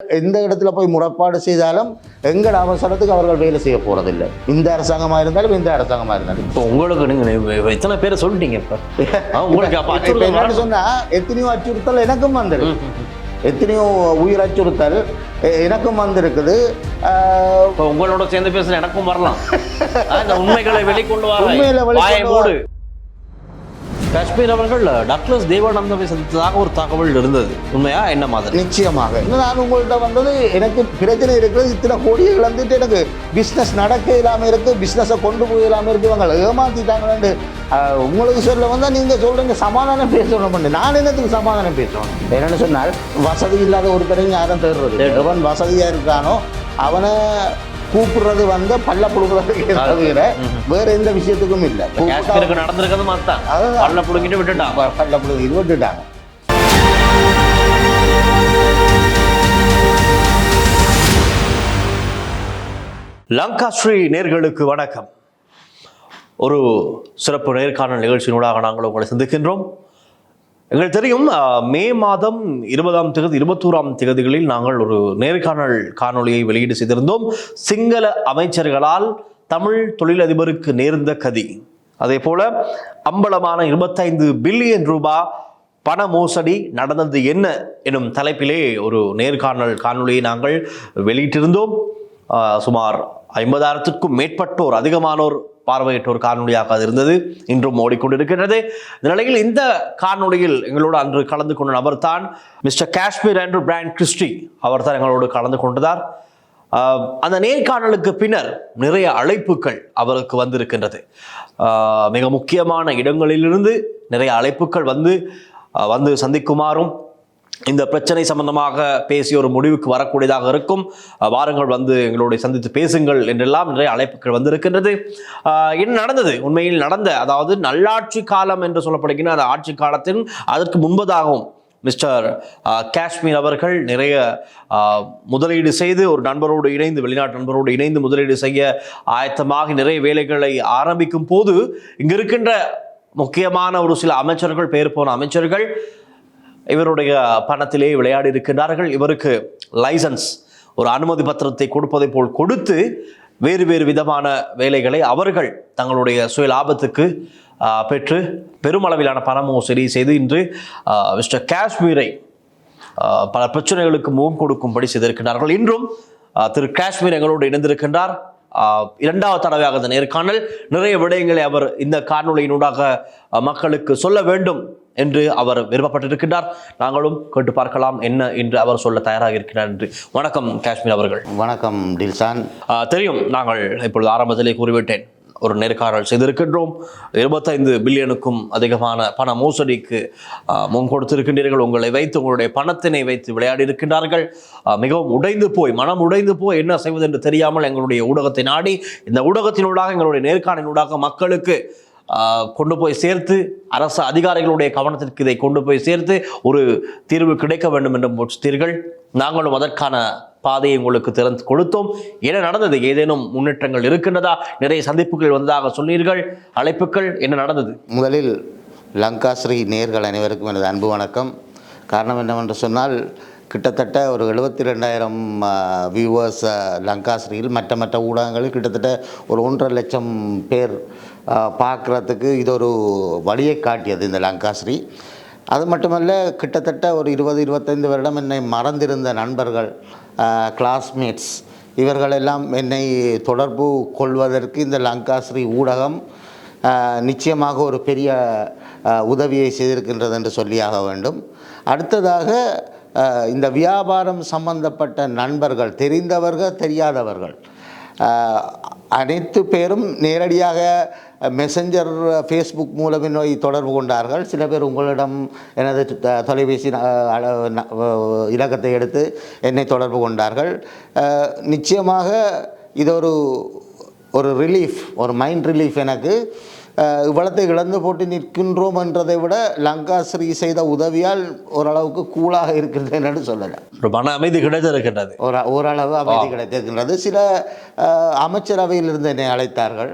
எந்த இடத்துல போய் முறைப்பாடு செய்தாலும் எங்கட அவசரத்துக்கு அவர்கள் வேலை செய்ய போறதில்லை. இந்த அரசாங்கமாக இருந்தாலும் எந்த அரசாங்கமாக இருந்தாலும். இப்போ உங்களுக்கு நீங்கள் எத்தனை பேரை சொல்லிட்டீங்க இப்போ உங்களுக்கு அப்போ என்னன்னு சொன்னால் எத்தனையோ அச்சுறுத்தல் எனக்கும் வந்துருக்கு, எத்தனையோ உயிர் அச்சுறுத்தல் எனக்கும் வந்திருக்குது. இப்போ உங்களோட சேர்ந்து பேசுகிற எனக்கும் வரலாம். இந்த உண்மைகளை வெளிக்கொண்டு வர உண்மையில வெளிக்கொண்டு காஷ்மீர் அவர்கள் டாக்டர் தேவானந்தாவை சந்தித்ததாக ஒரு தகவல் இருந்தது, உண்மையா என்ன மாதிரி? நிச்சயமாக. நான் உங்கள்கிட்ட வந்தது எனக்கு பிரச்சனை இருக்குது, இத்தனை கோடியை இழந்துட்டு எனக்கு பிஸ்னஸ் நடக்க இல்லாமல் இருக்குது, பிஸ்னஸை கொண்டு போய் இல்லாமல் இருக்குது, இவங்க ஏமாற்றிட்டாங்கன்னு உங்களுக்கு சொல்ல வந்தால் நீங்கள் சொல்கிறீங்க சமாதானம் பேசணும் பண்ணு. நான் என்னத்துக்கு சமாதானம் பேசணும்? என்னென்னு சொன்னால் வசதி இல்லாத ஒருத்தரையும் யாரும் தேடுறது, எவன் வசதியாக இருக்கானோ அவனை கூப்பிடுறது வந்து பல்ல புடுங்குறதுக்கு தவிர வேற எந்த விஷயத்துக்கும் இல்லை. காஷ்மீருக்கு நடந்திருக்கிறது மாத்தான் பல்ல புடுங்கிட்டு விட்டுட்டாங்க, பல்ல புடுங்கிட்டு விட்டுட்டாங்க. லங்கா ஸ்ரீ நேர்களுக்கு வணக்கம். ஒரு சிறப்பு நேர்காணல் நிகழ்ச்சியினூடாக நாங்கள் உங்களை சந்திக்கின்றோம். எங்களுக்கு தெரியும், மே மாதம் 20ஆம் தேதி 21ஆம் தேதிகளில் நாங்கள் ஒரு நேர்காணல் காணொலியை வெளியீடு செய்திருந்தோம். சிங்கள அமைச்சர்களால் தமிழ் தொழிலதிபருக்கு நேர்ந்த கதி, அதே போல அம்பலமான 25 பில்லியன் ரூபாய் பண மோசடி நடந்தது என்ன எனும் தலைப்பிலே ஒரு நேர்காணல் காணொலியை நாங்கள் வெளியிட்டிருந்தோம். சுமார் 50,000க்கும் மேற்பட்டோர், அதிகமானோர் பார்வையிட்ட ஒரு காணொலியாக அது இருந்தது, இன்றும் ஓடிக்கொண்டிருக்கிறது. இந்த நிலையில் இந்த காணொலியில் எங்களோடு அன்று கலந்து கொண்ட நபர் தான் Mister Kashmir Andrew Brand Christie. அவர் தான் எங்களோடு கலந்து கொண்டதார். அந்த நேர்காணலுக்கு பின்னர் நிறைய அழைப்புகள் அவருக்கு வந்திருக்கின்றது. மிக முக்கியமான இடங்களிலிருந்து நிறைய அழைப்புகள் வந்து சந்திக்குமாறும், இந்த பிரச்சனை சம்பந்தமாக பேசி ஒரு முடிவுக்கு வரக்கூடியதாக இருக்கும், வாருங்கள் வந்து எங்களுடைய சந்தித்து பேசுங்கள் என்றெல்லாம் நிறைய அழைப்புகள் வந்திருக்கின்றது. என்ன நடந்தது, உண்மையில் நடந்த, அதாவது நல்லாட்சி காலம் என்று சொல்லப்படுகின்ற அந்த ஆட்சி காலத்தின் அதற்கு முன்பதாகவும் மிஸ்டர் காஷ்மீர் அவர்கள் நிறைய முதலீடு செய்து ஒரு நண்பரோடு இணைந்து, வெளிநாட்டு நண்பரோடு இணைந்து முதலீடு செய்ய ஆயத்தமாக நிறைய வேலைகளை ஆரம்பிக்கும் போது இங்கு இருக்கின்ற முக்கியமான ஒரு சில அமைச்சர்கள், பேர் போன அமைச்சர்கள் இவருடைய பணத்திலே விளையாடி இருக்கின்றார்கள். இவருக்கு லைசன்ஸ், ஒரு அனுமதி பத்திரத்தை கொடுப்பதை போல் கொடுத்து வேறு வேறு விதமான வேலைகளை அவர்கள் தங்களுடைய சுய லாபத்துக்கு பெற்று பெருமளவிலான பண மோசடி செய்து இன்று மிஸ்டர் காஷ்மீரை பல பிரச்சனைகளுக்கு முகம் கொடுக்கும்படி செய்திருக்கிறார்கள். இன்றும் திரு காஷ்மீர் எங்களோடு இணைந்திருக்கின்றார். இரண்டாவது தடவையாக இந்த நேர்காணல், நிறைய விடயங்களை அவர் இந்த காணொலியினூடாக மக்களுக்கு சொல்ல வேண்டும் என்று அவர் விருப்பப்பட்டிருக்கின்றார். நாங்களும் கேட்டு பார்க்கலாம் என்ன என்று அவர் சொல்ல தயாராக இருக்கிறார் என்று. வணக்கம் காஷ்மீர் அவர்கள். வணக்கம் டில்சான். தெரியும், நாங்கள் இப்பொழுது ஆரம்பத்திலே கூறிவிட்டேன், ஒரு நேர்காணல் செய்திருக்கின்றோம். 25 பில்லியனுக்கும் அதிகமான பண மோசடிக்கு முன் கொடுத்திருக்கின்றீர்கள். உங்களை வைத்து, உங்களுடைய பணத்தினை வைத்து விளையாடி இருக்கின்றார்கள். மிகவும் மனம் உடைந்து போய் என்ன செய்வது என்று தெரியாமல் எங்களுடைய ஊடகத்தை நாடி, இந்த ஊடகத்தினூடாக, எங்களுடைய நேர்காணலினூடாக மக்களுக்கு கொண்டு போய் சேர்த்து, அரசு அதிகாரிகளுடைய கவனத்திற்கு இதை கொண்டு போய் சேர்த்து ஒரு தீர்வு கிடைக்க வேண்டும் என்று முயற்சித்தீர்கள். நாங்களும் அதற்கான பாதையை உங்களுக்கு திறந்து கொடுத்தோம். என்ன நடந்தது? ஏதேனும் முன்னேற்றங்கள் இருக்கின்றதா? நிறைய சந்திப்புகள் வந்ததாக சொன்னீர்கள், அழைப்புகள், என்ன நடந்தது? முதலில் லங்கா ஸ்ரீ நேயர்கள் அனைவருக்கும் எனது அன்பு வணக்கம். காரணம் என்னவென்று சொன்னால், கிட்டத்தட்ட ஒரு 72,000 வியூவர்ஸ் லங்கா ஸ்ரீயில், மற்ற ஊடகங்களில் கிட்டத்தட்ட ஒரு 1.5 லட்சம் பேர் பார்க்குறதுக்கு இது ஒரு வழியை காட்டியது இந்த லங்கா ஸ்ரீ. அது மட்டுமல்ல, கிட்டத்தட்ட ஒரு 20-25 வருடம் என்னை மறந்திருந்த நண்பர்கள், கிளாஸ்மேட்ஸ், இவர்களெல்லாம் என்னை தொடர்பு கொள்வதற்கு இந்த லங்கா ஸ்ரீ ஊடகம் நிச்சயமாக ஒரு பெரிய உதவியை செய்திருக்கின்றது என்று சொல்லியாக வேண்டும். அடுத்ததாக இந்த வியாபாரம் சம்பந்தப்பட்ட நண்பர்கள், தெரிந்தவர்கள் தெரியாதவர்கள் அனைத்து பேரும் நேரடியாக மெசஞ்சர், ஃபேஸ்புக் மூலம் என்னை தொடர்பு கொண்டார்கள். சில பேர் உங்களிடம் எனது தொலைபேசி இலக்கத்தை எடுத்து என்னை தொடர்பு கொண்டார்கள். நிச்சயமாக இது ஒரு ரிலீஃப், ஒரு மைண்ட் ரிலீஃப். எனக்கு இவ்வளத்தை இழந்து போட்டு நிற்கின்றோம் என்றதை விட லங்கா ஸ்ரீ செய்த உதவியால் ஓரளவுக்கு கூலாக இருக்கின்றேன் என்று சொல்லலாம். ஒரு மன அமைதி கிடைத்திருக்கின்றது, ஓரளவு அமைதி கிடைத்திருக்கின்றது. சில அமைச்சரவையிலிருந்து என்னை அழைத்தார்கள்.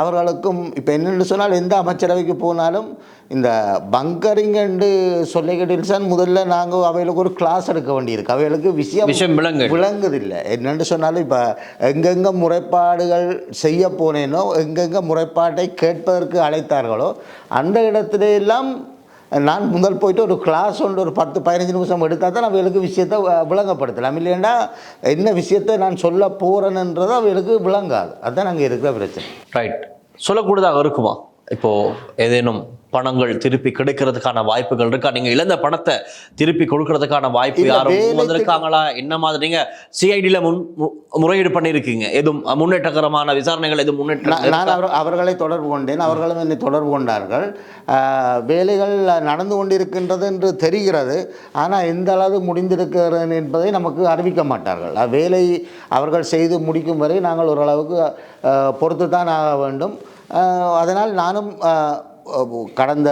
அவர்களுக்கும் இப்போ என்னென்னு சொன்னால் எந்த அமைச்சரவைக்கு போனாலும் இந்த பங்கரிங் என்று சொல்லிக்கிட்டு முதல்ல நாங்கள் அவைகளுக்கு ஒரு கிளாஸ் எடுக்க வேண்டியிருக்கு. அவைகளுக்கு விஷயம் விளங்குதில்லை. என்னென்னு சொன்னாலும் இப்போ எங்கெங்கே முறைப்பாடுகள் செய்ய போனேனோ, எங்கெங்கே முறைப்பாட்டை கேட்பதற்கு அழைத்தார்களோ அந்த இடத்துல எல்லாம் நான் முதல் போயிட்டு ஒரு கிளாஸ் ஒன்று ஒரு 10-15 நிமிஷம் எடுத்தால் தான் அவைகளுக்கு விஷயத்தை விளங்கப்படுத்தலாம். இல்லைன்னா என்ன விஷயத்தை நான் சொல்ல போகிறேன்ன்றது அவைகளுக்கு விளங்காது. அதுதான் அங்கே இருக்கிற பிரச்சனை. ரைட். சொல்லக்கூடதாக இருக்குமா இப்போது ஏதேனும் பணங்கள் திருப்பி கிடைக்கிறதுக்கான வாய்ப்புகள் இருக்கா? நீங்க இழந்த பணத்தை திருப்பி கொடுக்கறதுக்கான வாய்ப்பு யாரும் வந்திருக்காங்களா? என்ன மாதிரி நீங்க சிஐடியில் முறையீடு பண்ணியிருக்கீங்க? எதுவும் முன்னேற்றகரமான விசாரணைகள் எதுவும் முன்னேற்ற? நான் அவர்களை தொடர்பு கொண்டேன், அவர்களும் என்னை தொடர்பு கொண்டார்கள். வேலைகள் நடந்து கொண்டிருக்கின்றது என்று தெரிகிறது. ஆனால் எந்த அளவு முடிந்திருக்கிறது என்பதை நமக்கு அறிவிக்க மாட்டார்கள். வேலை அவர்கள் செய்து முடிக்கும் வரை நாங்கள் ஓரளவுக்கு பொறுத்து தான் ஆக வேண்டும். அதனால் நானும் கடந்த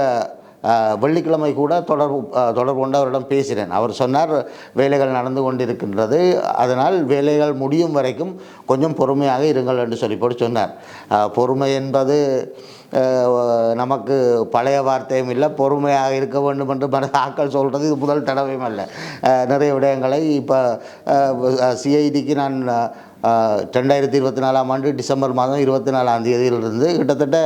வெள்ளிக்கிழமை கூட தொடர்பு கொண்டு அவரிடம் பேசினேன். அவர் சொன்னார் வேலைகள் நடந்து கொண்டிருக்கின்றது, அதனால் வேலைகள் முடியும் வரைக்கும் கொஞ்சம் பொறுமையாக இருங்கள் என்று சொல்லி போட்டு சொன்னார். பொறுமை என்பது நமக்கு பழைய வார்த்தையும் இல்லை, பொறுமையாக இருக்க வேண்டும் என்று ஆக்கள் சொல்கிறது இது முதல் தடவையும் அல்ல. நிறைய விடயங்களை இப்போ சிஐடிக்கு நான் 2024ஆம் ஆண்டு டிசம்பர் மாதம் 24ஆம் தேதியிலிருந்து கிட்டத்தட்ட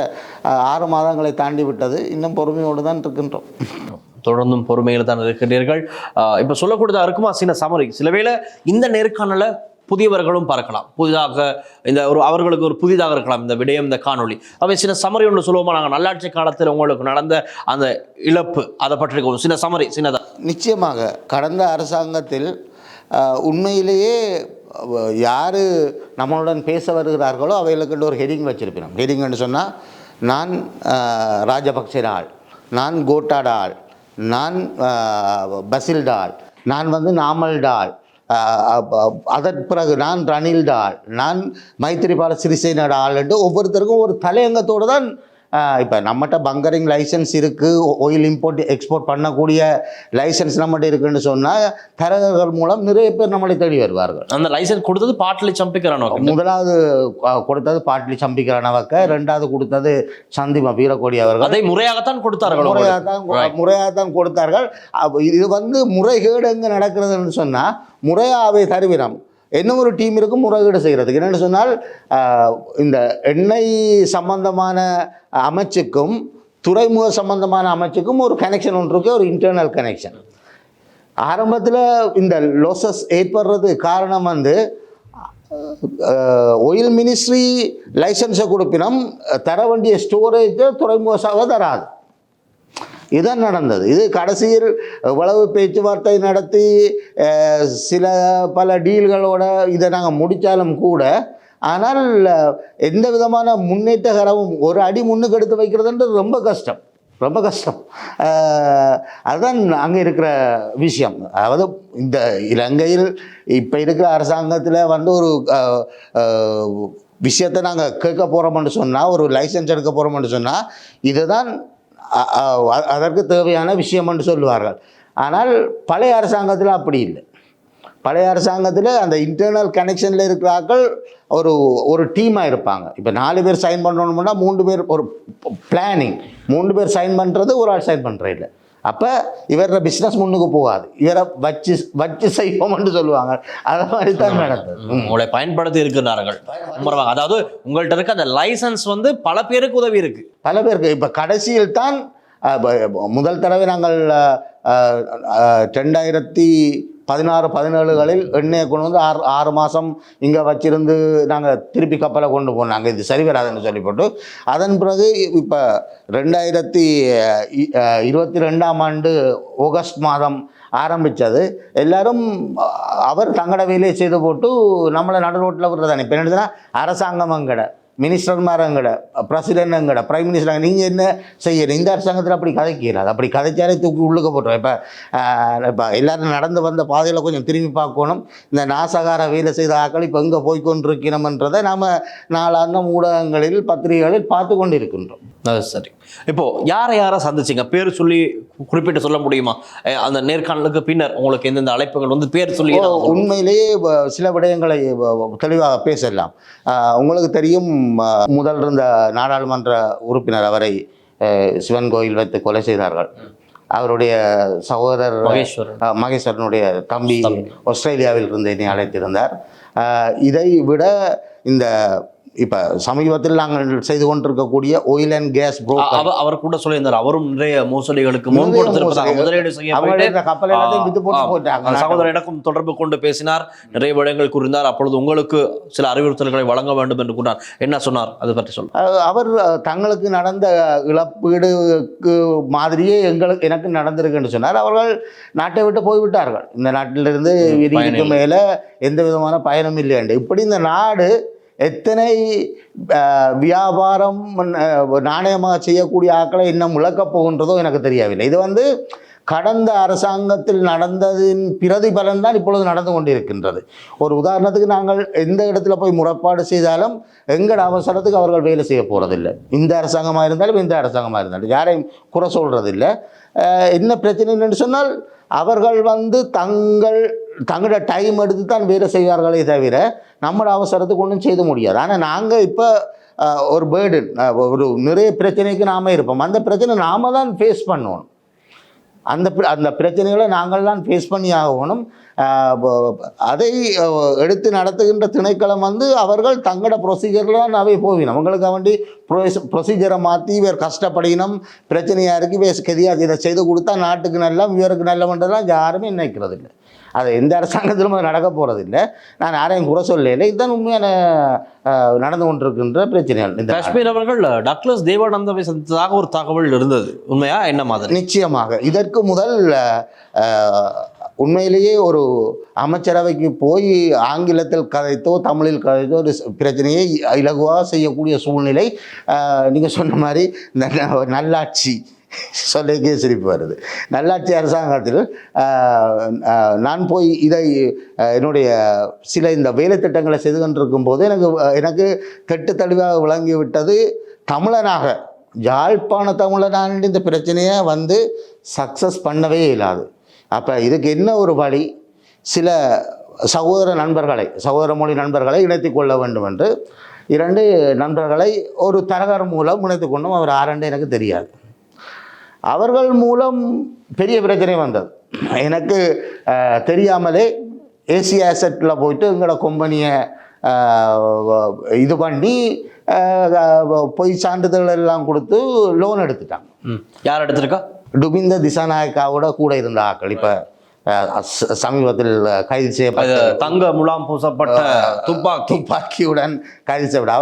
6 மாதங்களை தாண்டி விட்டது. இன்னும் பொறுமையோடு தான் இருக்கின்றோம். தொடர்ந்தும் பொறுமையில் தான் இருக்கின்றீர்கள். இப்போ சொல்லக்கூடியதாக இருக்குமா சில சமரி? சில வேளை இந்த நேர்காணலை புதியவர்களும் பார்க்கலாம், புதிதாக இந்த அவர்களுக்கு ஒரு புதிதாக இருக்கலாம் இந்த விடயம், இந்த காணொளி. அவை சில சமரி ஒன்று சொல்லுவோமா, நாங்கள் நல்லாட்சி காலத்தில் உங்களுக்கு நடந்த அந்த இழப்பு அதை பற்றி ஒரு சில சமரி சின்னதாக? நிச்சயமாக கடந்த அரசாங்கத்தில் உண்மையிலேயே யார் நம்மளுடன் பேச வருகிறார்களோ அவைகளுக்கு ஒரு ஹெடிங் வச்சிருப்பேன். ஹெடிங்னு சொன்னால் நான் ராஜபக்சே ஆள், நான் கோட்டாட ஆள், நான் பசில்டால், நான் நாமல்டால், அதற்கு பிறகு நான் ரணில்டால், நான் மைத்திரிபால சிறிசேனோட ஆள் என்று ஒவ்வொருத்தருக்கும் ஒரு தலையங்கத்தோடு தான். இப்போ நம்மகிட்ட பங்கரிங் லைசன்ஸ் இருக்குது, ஆயில் இம்போர்ட் எக்ஸ்போர்ட் பண்ணக்கூடிய லைசன்ஸ் நம்மகிட்ட இருக்குன்னு சொன்னால் தரகர்கள் மூலம் நிறைய பேர் நம்மளை தேடி வருவார்கள். அந்த லைசன்ஸ் கொடுத்தது பாட்டிலி சம்பிக்கிறானவங்க. முதலாவது கொடுத்தது பாட்டிலி சம்பிக்கிறானவக்க, ரெண்டாவது கொடுத்தது சந்திமா வீரக்கோடி அவர்கள். அதை முறையாகத்தான் கொடுத்தார்கள். முறையாகத்தான் கொடுத்தார்கள். இது முறைகேடு எங்கே நடக்கிறதுன்னு சொன்னால் முறையாகவே தருவினம் இன்னும் ஒரு டீம் இருக்கும் முறைகேடு செய்கிறதுக்கு. என்னென்னு சொன்னால் இந்த எண்ணெய் சம்பந்தமான அமைச்சுக்கும் துறைமுக சம்பந்தமான அமைச்சுக்கும் ஒரு கனெக்ஷன் ஒன்று இருக்கு, ஒரு இன்டர்னல் கனெக்ஷன். ஆரம்பத்தில் இந்த லோசஸ் ஏற்படுறது காரணம் ஆயில் மினிஸ்ட்ரி லைசன்ஸை கொடுப்பினம் தர வேண்டிய ஸ்டோரேஜை துறைமுக சபை தராது. இதுதான் நடந்தது. இது கடைசியில் எவ்வளவு பேச்சுவார்த்தை நடத்தி பல டீல்களோட இதை நாங்கள் முடித்தாலும் கூட, ஆனால் எந்த விதமான முன்னேற்றகரமும் ஒரு அடி முன்னுக்கு எடுத்து வைக்கிறதுன்றது ரொம்ப கஷ்டம், ரொம்ப கஷ்டம். அதுதான் அங்கே இருக்கிற விஷயம். அதாவது இந்த இலங்கையில் இப்போ இருக்கிற அரசாங்கத்தில் ஒரு விஷயத்தை நாங்கள் கேட்க போகிறோம்னு சொன்னால், ஒரு லைசன்ஸ் எடுக்க போகிறோம்னு சொன்னால் இதுதான் அதற்கு தேவையான விஷயம் என்று சொல்லுவார்கள். ஆனால் பழைய அரசாங்கத்தில் அப்படி இல்லை. பழைய அரசாங்கத்தில் அந்த இன்டர்னல் கனெக்ஷனில் இருக்கிறார்கள் ஒரு டீமாக இருப்பாங்க. இப்போ 4 பேர் சைன் பண்ணணும்னா 3 பேர் ஒரு பிளானிங், 3 பேர் சைன் பண்ணுறது, ஒரு ஆள் சைன் பண்ணுறது இல்லை. அப்போ இவர பிஸ்னஸ் முன்னுக்கு போகாது, இவரை வச்சு செய்வோம்னு சொல்லுவாங்க. அதை மாதிரி தான் நடந்தது. உங்களை பயன்படுத்தி இருக்கிறார்கள். அதாவது உங்கள்கிட்ட இருக்க அந்த லைசன்ஸ் பல பேருக்கு உதவி இருக்கு, பல பேருக்கு. இப்போ கடைசியில் தான் முதல் தடவை நாங்கள் 2016-17களில் எண்ணெயை கொண்டு 6 மாதம் இங்கே வச்சிருந்து நாங்கள் திருப்பி கப்பலை கொண்டு போனாங்க. இது சரி வராதுன்னு சொல்லி போட்டு அதன் பிறகு இப்போ 2022ஆம் ஆண்டு ஆகஸ்ட் மாதம் ஆரம்பித்தது. எல்லாரும் அவர் தங்கட வேலையை செய்து போட்டு நம்மளை நடு ரோட்டில் விடுறதானே. இப்போ என்னதுன்னா அரசாங்கம் அங்கட, மினிஸ்டர்மார் அங்கட, பிரசிடென்ட் அங்கட, பிரைம் மினிஸ்டர், நீங்கள் என்ன செய்யணும்? இந்த அரசாங்கத்தில் அப்படி கதைக்கிறாது. அப்படி கதைச்சாலே தூக்கி உள்ளுக்க போட்டுரும். இப்போ எல்லோரும் நடந்து வந்த பாதையில் கொஞ்சம் திரும்பி பார்க்கணும். இந்த நாசகார வேலை செய்த ஆக்கள் இப்போ எங்கே போய்கொண்டிருக்கணும்ன்றதை நாம் நாளாந்தம் ஊடகங்களில் பத்திரிகைகளில் பார்த்து கொண்டு இருக்கின்றோம். சரி, இப்போது யாரை சந்திச்சிங்க? பேர் சொல்லி குறிப்பிட்டு சொல்ல முடியுமா? அந்த நேர்காணலுக்கு பின்னர் உங்களுக்கு எந்தெந்த அழைப்புகள் பேர் சொல்லி? உண்மையிலேயே சில விடயங்களை தெளிவாக பேசலாம். உங்களுக்கு தெரியும், முதல் இருந்த நாடாளுமன்ற உறுப்பினர் அவரை சிவன் கோயில் வைத்து கொலை செய்தார்கள். அவருடைய சகோதரர் மகேஸ்வரனுடைய தம்பி ஆஸ்திரேலியாவில் இருந்து என்னை அழைத்திருந்தார். இதை விட இந்த இப்போ சமீபத்தில் நாங்கள் செய்து கொண்டிருக்கக்கூடிய ஆயில் அண்ட் கேஸ் புரோக்கர் அவர் கூட சொல்லியிருந்தார், அவரும் நிறைய மோசடிகளுக்கு முன் கொடுத்திருப்பதாக முதலீடு செய்ய கப்பல் எல்லாத்தையும் வித்து போட்டு போட்டாங்க. சகோதரர் எனக்கும் தொடர்பு கொண்டு பேசினார், நிறைய விடயங்கள் கூறினார். அப்பொழுது உங்களுக்கு சில அறிவுறுத்தல்களை வழங்க வேண்டும் என்று கூறினார். என்ன சொன்னார் அதை பற்றி சொல்ல? அவர் தங்களுக்கு நடந்த இழப்பீடுக்கு மாதிரியே எனக்கு நடந்திருக்குன்னு சொன்னார். அவர்கள் நாட்டை விட்டு போய்விட்டார்கள். இந்த நாட்டிலிருந்து விதிக்கு மேலே எந்த விதமான பயனும் இல்லையாண்டு. இப்படி இந்த நாடு எத்தனை வியாபாரம் நாணயமாக செய்யக்கூடிய ஆட்களை இன்னும் முழக்கப் போகின்றதோ எனக்கு தெரியவில்லை. இது கடந்த அரசாங்கத்தில் நடந்ததின் பிரதிபலன் தான் இப்பொழுது நடந்து கொண்டிருக்கின்றது. ஒரு உதாரணத்துக்கு நாங்கள் எந்த இடத்துல போய் முறைப்பாடு செய்தாலும் எங்கள் அவசரத்துக்கு அவர்கள் வேலை செய்ய போகிறதில்லை. இந்த அரசாங்கமாக இருந்தாலும் இந்த அரசாங்கமாக இருந்தாலும் யாரையும் குறை சொல்கிறதில்லை. என்ன பிரச்சனைன்னு சொன்னால் அவர்கள் தங்களோட டைம் எடுத்து தான் வேலை செய்வார்களே தவிர நம்மளோட அவசரத்துக்கு ஒன்றும் செய்ய முடியாது. ஆனால் நாங்கள் இப்போ ஒரு பேர்டன், ஒரு நிறைய பிரச்சனைக்கு நாம் இருப்போம். அந்த பிரச்சனை நாம் தான் ஃபேஸ் பண்ணணும். அந்த பிரச்சனைகளை நாங்கள் தான் ஃபேஸ் பண்ணி ஆகணும். அதை எடுத்து நடத்துகின்ற திணைக்களம் அவர்கள் தங்களோட ப்ரொசீஜரில் தான் அவை போவினோம். அவங்களுக்கு வேண்டி ப்ரொசீஜரை மாற்றி இவர் கஷ்டப்படினோம், பிரச்சனையாக இருக்குது, இவர் கெதியாக இதை செய்து கொடுத்தா நாட்டுக்கு நல்லா இவருக்கு நல்லவன்றதான் யாருமே நினைக்கிறது இல்லை. அது எந்த அரசாங்கத்திலும் அது நடக்க போகிறதில்லை. நான் யாரையும் குறை சொல்லலை. இதுதான் உண்மையான நடந்து கொண்டிருக்கின்ற பிரச்சனைகள். இந்த காஷ்மீர் அவர்கள் டக்ளஸ் தேவானந்தாவை சந்தித்ததாக ஒரு தகவல் இருந்தது, உண்மையா என்ன மாதிரி? நிச்சயமாக இதற்கு முதல் உண்மையிலேயே ஒரு அமைச்சரவைக்கு போய் ஆங்கிலத்தில் கதைத்தோ தமிழில் கதைத்தோ ஒரு பிரச்சனையை இலகுவாக செய்யக்கூடிய சூழ்நிலை நீங்கள் சொன்ன மாதிரி நல்லாட்சி சொல்லிக்கே சிரிப்பு வருது. நல்லாட்சி அரசாங்கத்தில் நான் போய் இதை என்னுடைய சில இந்த வேலை திட்டங்களை செய்து கொண்டிருக்கும் போது எனக்கு தெட்டு தெளிவாக விளங்கிவிட்டது. தமிழனாக யாழ்ப்பாண தமிழனான இந்த பிரச்சனையை சக்ஸஸ் பண்ணவே இயலாது. அப்போ இதுக்கு என்ன ஒரு வழி, சில சகோதர மொழி நண்பர்களை இணைத்து கொள்ள வேண்டும் என்று 2 நண்பர்களை ஒரு தரகர் மூலம் இணைத்து கொண்டும் அவர் ஆரண்டு எனக்கு தெரியாது. அவர்கள் மூலம் பெரிய பிரச்சனை வந்தது. எனக்கு தெரியாமலே ஏசி ஆசெட்டில் போயிட்டு எங்களோட கம்பெனியை இது பண்ணி போய் சான்றிதழ் எல்லாம் கொடுத்து லோன் எடுத்துட்டாங்க. யார் எடுத்துருக்கா? டுபிந்த திசாநாயக்காவோட கூட இருந்த ஆக்கள் இப்போ சமீபத்தில் கைது செய்யப்பட்ட தங்க முலாம் பூசப்பட்ட துப்பாக்கியுடன் கைது செய்யப்பட்ட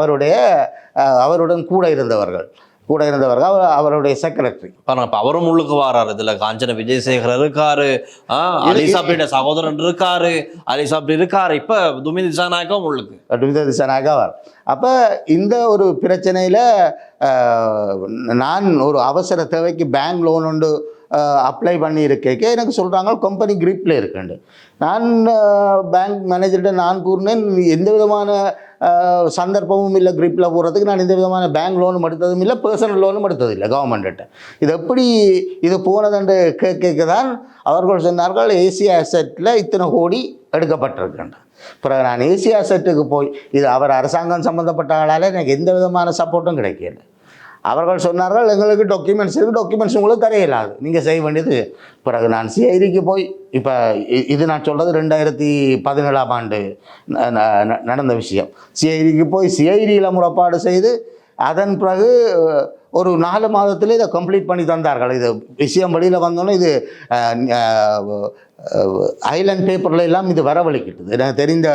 அவருடன் கூட இருந்தவர்கள் அவருடைய செக்ரட்டரி. அவரும் உள்ளுக்கு வாராரு. இதுல காஞ்சன விஜயசேகர் இருக்காரு, அலிசாப்ரியோட சகோதரன் இருக்காரு, அலிசாப்ரி இருக்காரு, இப்ப துமிந்த திசாநாயக்கம் திசாநாயக்கா வர. அப்ப இந்த ஒரு பிரச்சனையில நான் ஒரு அவசர தேவைக்கு பேங்க் லோன் ஒன்று அப்ளை பண்ணியிருக்கேன். எனக்கு சொல்கிறாங்க கம்பெனி கிரிப்பில் இருக்குண்டு. நான் பேங்க் மேனேஜர்கிட்ட நான் கூறினேன், எந்த விதமான சந்தர்ப்பமும் இல்லை கிரிப்பில் போகிறதுக்கு. நான் எந்த விதமான பேங்க் லோனும் எடுத்ததும் இல்லை, பர்சனல் லோனும் எடுத்ததில்லை கவர்மெண்ட்ட. இது எப்படி இது போனதுண்டு கேட்க தான் அவர்கள் சொன்னார்கள், ஏசி ஆசெட்டில் இத்தனை கோடி எடுக்கப்பட்டிருக்கின்ற. பிறகு நான் ஏசி ஆசெட்டுக்கு போய் இது அவர் அரசாங்கம் சம்மந்தப்பட்ட ஆளால் எனக்கு எந்த விதமான சப்போர்ட்டும் கிடைக்கல. அவர்கள் சொன்னார்கள், எங்களுக்கு டாக்குமெண்ட்ஸ் இருக்குது, டாக்குமெண்ட்ஸ் உங்களுக்கு தர இயலாது, நீங்கள் செய்ய வேண்டியது. பிறகு நான் சிஐடிக்கு போய், இப்போ இது நான் சொல்கிறது 2017ஆம் ஆண்டு நடந்த விஷயம். சிஐடிக்கு போய் சிஐடியில் முறைப்பாடு செய்து அதன் பிறகு ஒரு 4 மாதத்தில் இதை கம்ப்ளீட் பண்ணி தந்தார்கள். இது விஷயம் வெளியில் வந்தோன்னே இது ஐலண்ட் பேப்பரில் எல்லாம் இது வரவழைக்கிட்டது. எனக்கு தெரிந்த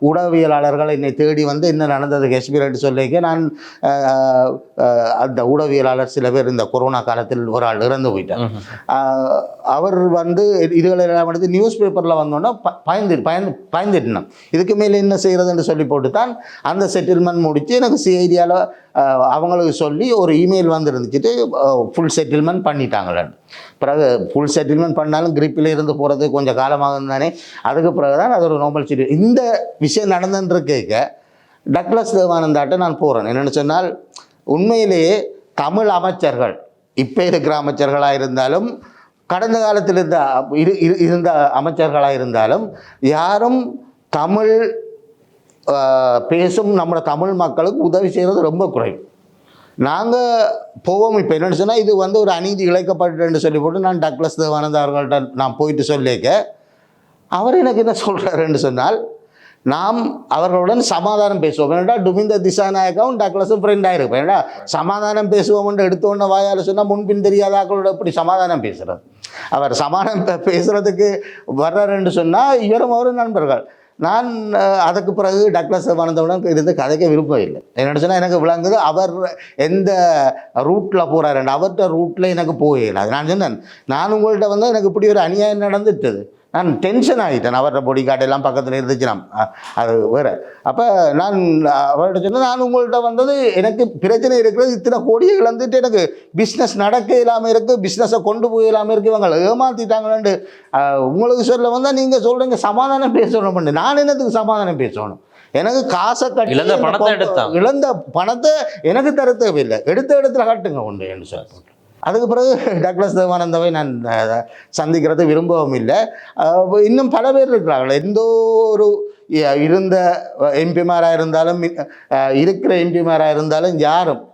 ஊடகவியலாளர்கள் என்னை தேடி என்ன நடந்தது காஷ்மீர் சொல்லிக்க, நான் அந்த ஊடகவியலாளர் சில பேர் இந்த கொரோனா காலத்தில் ஒரு ஆள் இறந்து போயிட்டார். அவர் இதுகளெல்லாம் நியூஸ் பேப்பரில் வந்தோன்னா பயந்துட்டோம். இதுக்கு மேலே என்ன செய்கிறதுன்னு சொல்லி போட்டு தான் அந்த செட்டில்மெண்ட் முடித்து எனக்கு சிஐடியால் அவங்களுக்கு சொல்லி ஒரு இமெயில் வந்துருந்துச்சுட்டு ஃபுல் செட்டில்மெண்ட் பண்ணிட்டாங்களேன்னு. பிறகு ஃபுல் செட்டில்மெண்ட் பண்ணாலும் கிரிப்பில் இருந்து போகிறது கொஞ்சம் காலமாக இருந்தானே, அதுக்கு பிறகு தான் அது ஒரு நோபல் சிட்டி. இந்த விஷயம் நடந்துருக்க டக்ளஸ் தேவானந்தாட்ட நான் போகிறேன். என்னென்னு சொன்னால், உண்மையிலேயே தமிழ் அமைச்சர்கள், இப்போ இருக்கிற அமைச்சர்களாக இருந்தாலும் கடந்த காலத்தில் இருந்த அமைச்சர்களாக இருந்தாலும் யாரும் தமிழ் பேசும் நம்ம தமிழ் மக்களுக்கு உதவி செய்கிறது ரொம்ப குறைவு. நாங்கள் போவோம். இப்போ என்னென்னு சொன்னால், இது வந்து ஒரு அநீதி இழைக்கப்பட்டுன்னு சொல்லி போட்டு நான் டக்ளஸ் தேவானந்தா அவர்கள்ட்ட நான் போயிட்டு சொல்லிக்க, அவர் எனக்கு என்ன சொல்கிறாருன்னு சொன்னால், நாம் அவர்களுடன் சமாதானம் பேசுவோம். ஏன்னா டுமிந்த திசாநாயக்காவும் டக்ளஸும் ஃப்ரெண்டாக இருப்போம். ஏன்னா சமாதானம் பேசுவோம்னு எடுத்தோன்ன வாயால் சொன்னால் முன்பின் தெரியாத ஆக்களோட எப்படி சமாதானம் பேசுகிறது. அவர் சமாதானம் பேசுகிறதுக்கு வர்றாருன்னு சொன்னால் இவரும் அவரும் நண்பர்கள். நான் அதுக்கு பிறகு டக்ளஸ் தேவானந்தாவுடன் இருந்து கதைக்க விருப்பம் இல்லை. என்னென்னு சொன்னால் எனக்கு விளங்குது அவர் எந்த ரூட்டில் போகிறாரு, அவர்கிட்ட ரூட்டில் எனக்கு போயிடல. நான் சொன்னேன், நான் உங்கள்கிட்ட வந்து எனக்கு இப்படி ஒரு அநியாயம் நடந்துட்டது, நான் டென்ஷன் ஆகிட்டேன். அவரோட பொடி கார்டெல்லாம் பக்கத்தில் இருந்துச்சு, அது வேறு. அப்போ நான் அவர்கிட்ட சொன்னேன், நான் உங்கள்கிட்ட வந்தது எனக்கு பிரச்சனை இருக்கிறது, இத்தனை கோடியை இழந்துட்டு எனக்கு பிஸ்னஸ் நடக்க இல்லாமல் இருக்குது, பிஸ்னஸை கொண்டு போய் இல்லாமல் இருக்குது, இவங்க ஏமாற்றிட்டாங்கன்னு உங்களுக்கு சொல்ல வந்தால் நீங்கள் சொல்கிறீங்க சமாதானம் பேசணும் பண்ணு. நான் என்னத்துக்கு சமாதானம் பேசணும்? எனக்கு காசை கட்டி இழந்த பணத்தை எனக்கு தர தேவையில்லை, எடுத்த இடத்துல கட்டுங்க உண்டு என்று சொல்ல. அதுக்கு பிறகு டக்ளஸ் தேவானந்தாவை நான் சந்திக்கிறது விரும்பவும் இல்லை. இன்னும் பல பேர் இருக்கிறார்கள். எந்த ஒரு இருந்த எம்பிமாராக இருந்தாலும் இருக்கிற எம்பிமாராக இருந்தாலும் யாரும்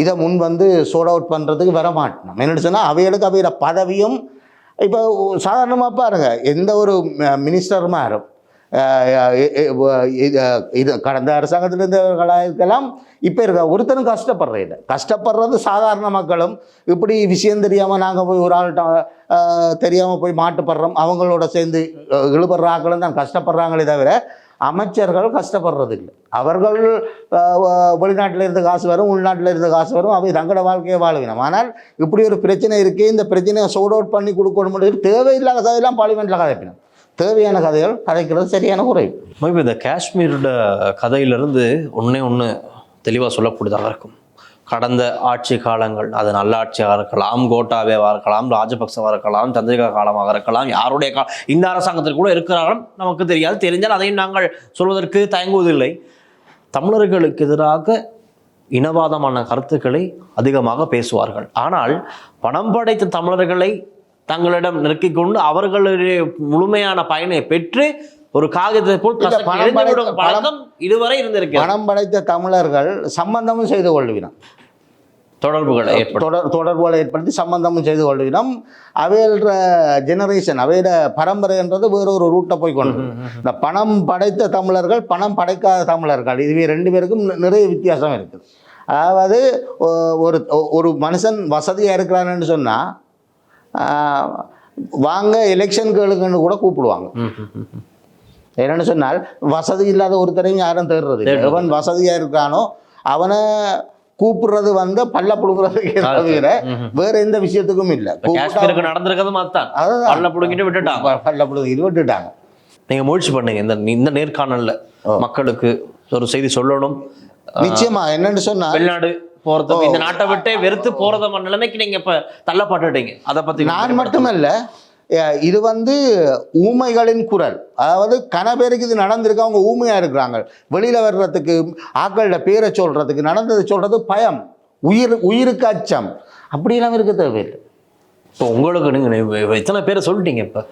இதை முன் வந்து சோர்ட் அவுட் பண்ணுறதுக்கு வர மாட்டோம். என்னென்னு சொன்னால் அவைகளுக்கு அவையோட பதவியும் இப்போ சாதாரணமாக பாருங்கள், எந்த ஒரு மினிஸ்டருமாரும் இது கடந்த அரசாங்கத்தில் இருந்தவர்களாக இருக்கலாம், இப்போ இருக்க ஒருத்தரும் கஷ்டப்படுறது சாதாரண மக்களும். இப்படி விஷயம் தெரியாமல் நாங்கள் போய் ஒரு ஆள்கிட்ட தெரியாமல் போய் மாட்டுப்படுறோம், அவங்களோட சேர்ந்து இழுபடுற ஆக்களும் தான் கஷ்டப்படுறாங்களே தவிர அமைச்சர்கள் கஷ்டப்படுறது இல்லை. அவர்கள் வெளிநாட்டில் இருந்த காசு வரும், உள்நாட்டில் இருந்த காசு வரும், அவை தங்களோட வாழ்க்கையை வாழவினோம். ஆனால் இப்படி ஒரு பிரச்சனை இருக்குது, இந்த பிரச்சனையை சோர்ட் அவுட் பண்ணி கொடுக்கணும், தேவையில்லாத கதையெல்லாம் பார்லிமெண்ட்டில் கதைப்பினோம். தேவையான கதைகள் கதைக்கிறது சரியான குறைவு. இப்போ இந்த காஷ்மீரோட கதையிலிருந்து ஒன்று தெளிவாக சொல்லக்கூடியதாக இருக்கும். கடந்த ஆட்சி காலங்கள், அது நல்ல ஆட்சியாக இருக்கலாம், கோட்டாபேவாக இருக்கலாம், ராஜபக்சவாக இருக்கலாம், சந்திரிகா காலமாக இருக்கலாம், யாருடைய இந்த அரசாங்கத்தில் கூட இருக்கிறார்கள் நமக்கு தெரியாது. தெரிஞ்சால் அதையும் நாங்கள் சொல்வதற்கு தயங்குவதில்லை. தமிழர்களுக்கு எதிராக இனவாதமான கருத்துக்களை அதிகமாக பேசுவார்கள். ஆனால் பணம் படைத்த தமிழர்களை தங்களிடம் நெருக்கிக் கொண்டு அவர்களுடைய முழுமையான பயனை பெற்று ஒரு காகிதத்தை போல் பழக்கம் இதுவரை இருந்திருக்கிறது. பணம் படைத்த தமிழர்கள் சம்பந்தமும் செய்து கொள்வினோம், தொடர்புகளை ஏற்படுத்தி சம்பந்தமும் செய்து கொள்வினோம். அவையோட ஜெனரேஷன், அவையோட பரம்பரை என்றது வேறொரு ரூட்டை போய் கொண்டு. இந்த பணம் படைத்த தமிழர்கள், பணம் படைக்காத தமிழர்கள், இதுவே ரெண்டு பேருக்கும் நிறைய வித்தியாசம் இருக்குது. அதாவது ஒரு மனுஷன் வசதியாக இருக்கிறான்னு சொன்னால் வாங்க எலெக்ஷன் கேளுங்கன்னு கூட கூப்பிடுவாங்க. என்னென்னு சொன்னால் வசதி இல்லாத ஒருத்தரையும் யாரும் தேடுறது, எவன் வசதியாக இருக்கானோ அவனை கூப்பிடுறது வந்து பல்ல புடுங்குறதுக்கு தவிர வேற எந்த விஷயத்துக்கும் இல்லை. நடந்திருக்கிறது பல்ல புடுங்கிட்டு விட்டுட்டாங்க. நீங்க முயற்சி பண்ணுங்க, இந்த நேர்காணல்ல மக்களுக்கு ஒரு செய்தி சொல்லணும். நிச்சயமா என்னன்னு சொன்னா, வெளிநாடு போறது, இந்த நாட்டை விட்டு வெறுத்து போறத நிலைமைக்கு நீங்க இப்ப தள்ளப்பட்டுட்டீங்க. அதை பத்தி நான் மட்டுமல்ல, இது வந்து ஊமைகளின் குரல். அதாவது கனபேருக்கு இது நடந்திருக்கு, அவங்க ஊமையா இருக்கிறாங்க. வெளியில வர்றதுக்கு, ஆக்களோட பேரை சொல்றதுக்கு, நடந்ததை சொல்றது பயம், உயிருக்கு அச்சம், அப்படியெல்லாம் இருக்க தேவையில்லை. இப்போ உங்களுக்கு நீங்க எத்தனை பேரை சொல்லிட்டீங்க இப்ப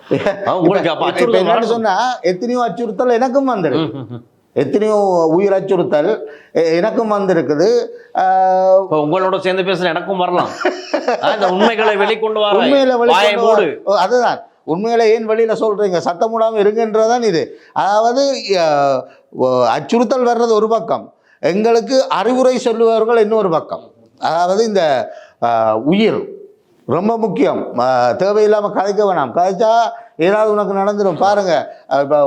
உங்களுக்கு என்னன்னு சொன்னா, எத்தனையோ அச்சுறுத்தல் எனக்கும் வந்துருக்கு, எத்தனையோ உயிர் அச்சுறுத்தல் எனக்கும் வந்திருக்குது. உங்களோட சேர்ந்து பேசுற எனக்கும் வரலாம். உண்மைகளை வெளிக்கொண்டு வர, அதுதான் உண்மைகளை ஏன் வெளியில சொல்றீங்க, சத்தம் மூடாம இருங்கன்றதான் இது. அதாவது அச்சுறுத்தல் வர்றது ஒரு பக்கம், எங்களுக்கு அறிவுரை சொல்லுபவர்கள் இன்னொரு பக்கம். அதாவது இந்த உயிர் ரொம்ப முக்கியம், தேவையில்லாமல் கதைக்க வேணாம். கதைச்சா ஏதாவது உனக்கு நடந்துடும். பாருங்க, இப்போ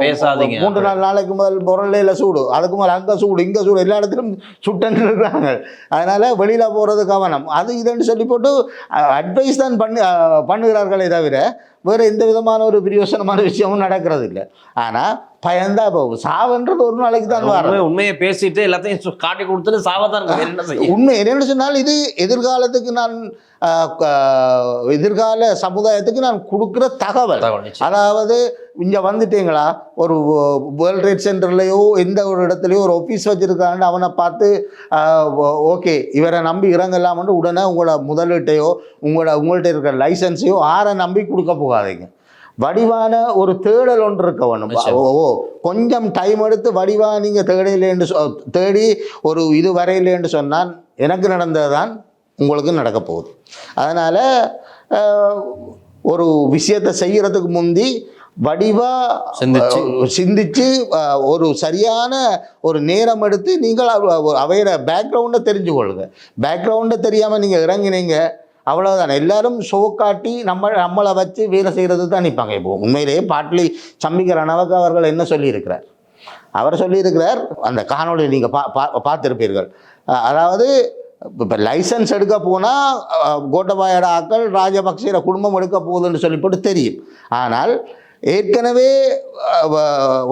3-4 நாளைக்கு முதல் பொருளையில் சூடு, அதுக்கு மேலே அங்கே சூடு, இங்கே சூடு, எல்லா இடத்துலையும் சுட்டன்னு இருக்கிறாங்க. அதனால் வெளியில் போகிறது கவனம், அது இதுன்னு சொல்லி போட்டு அட்வைஸ் தான் பண்ணுகிறார்களே தவிர வேறு எந்த விதமான ஒரு பிரயோசனமான விஷயமும் நடக்கிறது இல்லை. ஆனால் பயந்தா போகும். சாவுன்றது ஒரு நாளைக்கு தான் வரும். உண்மையை பேசிட்டு எல்லாத்தையும் காட்டி கொடுத்துட்டு சாவதான் உண்மை. என்னென்னு சொன்னால், இது எதிர்காலத்துக்கு நான் எதிர்கால சமுதாயத்துக்கு நான் கொடுக்குற தகவல். அதாவது இங்கே வந்துட்டீங்களா, ஒரு வேர்ல்ட் ட்ரேட் சென்டர்லையோ எந்த ஒரு இடத்துலையோ ஒரு ஆஃபீஸ் வச்சுருக்காங்கன்னு அவனை பார்த்து ஓகே இவரை நம்பி இறங்கலாம்னு உடனே உங்களோட முதலீட்டையோ உங்கள்கிட்ட இருக்கிற லைசன்ஸையோ ஆரை நம்பி கொடுக்க போகாதீங்க. வடிவான ஒரு தேடல் ஒன்று இருக்க வேணும். கொஞ்சம் டைம் எடுத்து வடிவா நீங்கள் தேடலேன்னு தேடி ஒரு இது வரையிலேன்னு சொன்னால் எனக்கு நடந்தது தான் உங்களுக்கு நடக்க போகுது. அதனால் ஒரு விஷயத்தை செய்கிறதுக்கு முந்தி வடிவாக சிந்திச்சு ஒரு சரியான ஒரு நேரம் எடுத்து நீங்கள் அவையோட பேக்ரவுண்டை தெரிஞ்சு கொள்ளுங்க. பேக்ரவுண்டை தெரியாமல் நீங்கள் இறங்கினீங்க அவ்வளோதான். எல்லாரும் ஷோ காட்டி நம்மளை வச்சு வேலை செய்கிறது தான் நிற்பாங்க. இப்போ உண்மையிலேயே பாட்லி சம்பிக்க ரணவக்க அவர்கள் என்ன சொல்லியிருக்கிறார், அவர் சொல்லியிருக்கிறார், அந்த காணொலி நீங்கள் பார்த்துருப்பீர்கள். அதாவது இப்போ லைசன்ஸ் எடுக்க போனால் கோட்டபாயோட ஆக்கள் ராஜபக்சேர குடும்பம் எடுக்க போகுதுன்னு சொல்லி போட்டு தெரியும். ஆனால் ஏற்கனவே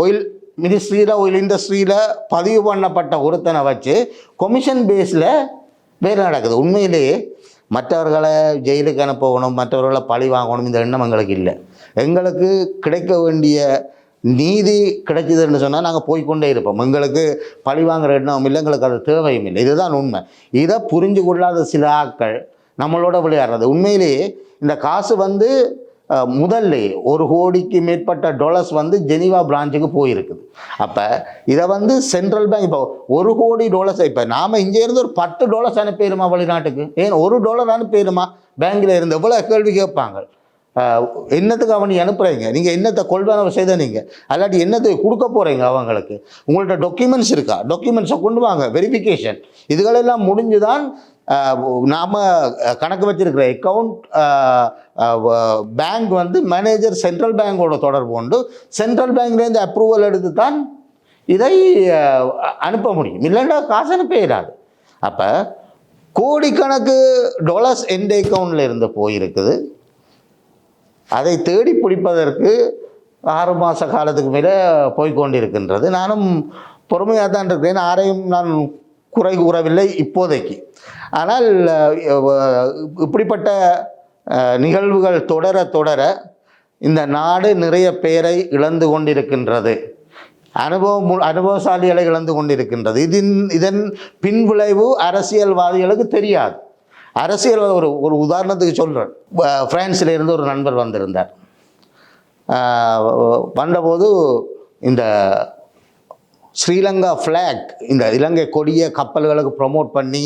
ஆயில் மினிஸ்ட்ரியில் ஆயில் இண்டஸ்ட்ரியில் பதிவு பண்ணப்பட்ட ஒருத்தனை வச்சு கொமிஷன் பேஸில் வேலை நடக்குது. உண்மையிலேயே மற்றவர்களை ஜெயிலுக்கு அனுப்பணும், மற்றவர்களை பழி வாங்கணும், இந்த எண்ணம் எங்களுக்கு இல்லை. எங்களுக்கு கிடைக்க வேண்டிய நீதி கிடைச்சிதுன்னு சொன்னால் நாங்கள் போய்கொண்டே இருப்போம். எங்களுக்கு பழி வாங்குகிற எண்ணம் இல்லை, எங்களுக்கு அது தேவையும் இல்லை. இதுதான் உண்மை. இதை புரிஞ்சு கொள்ளாத சில ஆட்கள் நம்மளோட விளையாடுறது. உண்மையிலேயே இந்த காசு முதல்ல $1 கோடிக்கு மேற்பட்ட டாலர்ஸ் ஜெனீவா பிரான்ச்சுக்கு போயிருக்குது. அப்போ இதை சென்ட்ரல் பேங்க் இப்போ $1 கோடி இப்போ நாம் இங்கே இருந்து ஒரு $10 அனுப்பிடுமா வெளிநாட்டுக்கு? ஏன் $1 அனுப்பிடுமா? பேங்கில் இருந்து எவ்வளோ கேள்வி கேட்பாங்க. என்னத்துக்கு அவனை அனுப்புகிறீங்க, நீங்கள் என்னத்தை கொள்வனவு செய்த நீங்கள், அல்லாட்டி என்னத்துக்கு கொடுக்க போகிறீங்க அவங்களுக்கு? உங்கள்கிட்ட டாக்குமெண்ட்ஸ் இருக்கா? டாக்குமெண்ட்ஸை கொண்டு வாங்க, வெரிஃபிகேஷன். இதுகளெல்லாம் முடிஞ்சு தான் நாம் கணக்கு வச்சிருக்கிற அக்கௌண்ட் பேங்க் மேனேஜர் சென்ட்ரல் பேங்கோட தொடர்பு கொண்டு சென்ட்ரல் பேங்க்லேருந்து அப்ரூவல் எடுத்து தான் இதை அனுப்ப முடியும். இல்லைன்னா காசு அனுப்பிடாது. அப்போ கோடிக்கணக்கு டாலர்ஸ் எந்த அக்கௌண்ட்டில் இருந்து போயிருக்குது. அதை தேடி பிடிப்பதற்கு 6 மாத காலத்துக்கு மேலே போய்கொண்டிருக்கின்றது. நானும் பொறுமையாக தான் இருக்கிறேன், யாரையும் நான் குறை கூறவில்லை இப்போதைக்கு. ஆனால் இப்படிப்பட்ட நிகழ்வுகள் தொடர தொடர இந்த நாடு நிறைய பேரை இழந்து கொண்டிருக்கின்றது, அனுபவசாலிகளை இழந்து கொண்டிருக்கின்றது. இதன் பின்விளைவு அரசியல்வாதிகளுக்கு தெரியாது. அரசியல் ஒரு உதாரணத்துக்கு சொல்கிறேன். பிரான்ஸில் இருந்து ஒரு நண்பர் வந்திருந்தார். வந்தபோது இந்த ஸ்ரீலங்கா ஃப்ளாக், இந்த இலங்கை கொடிய கப்பல்களுக்கு ப்ரொமோட் பண்ணி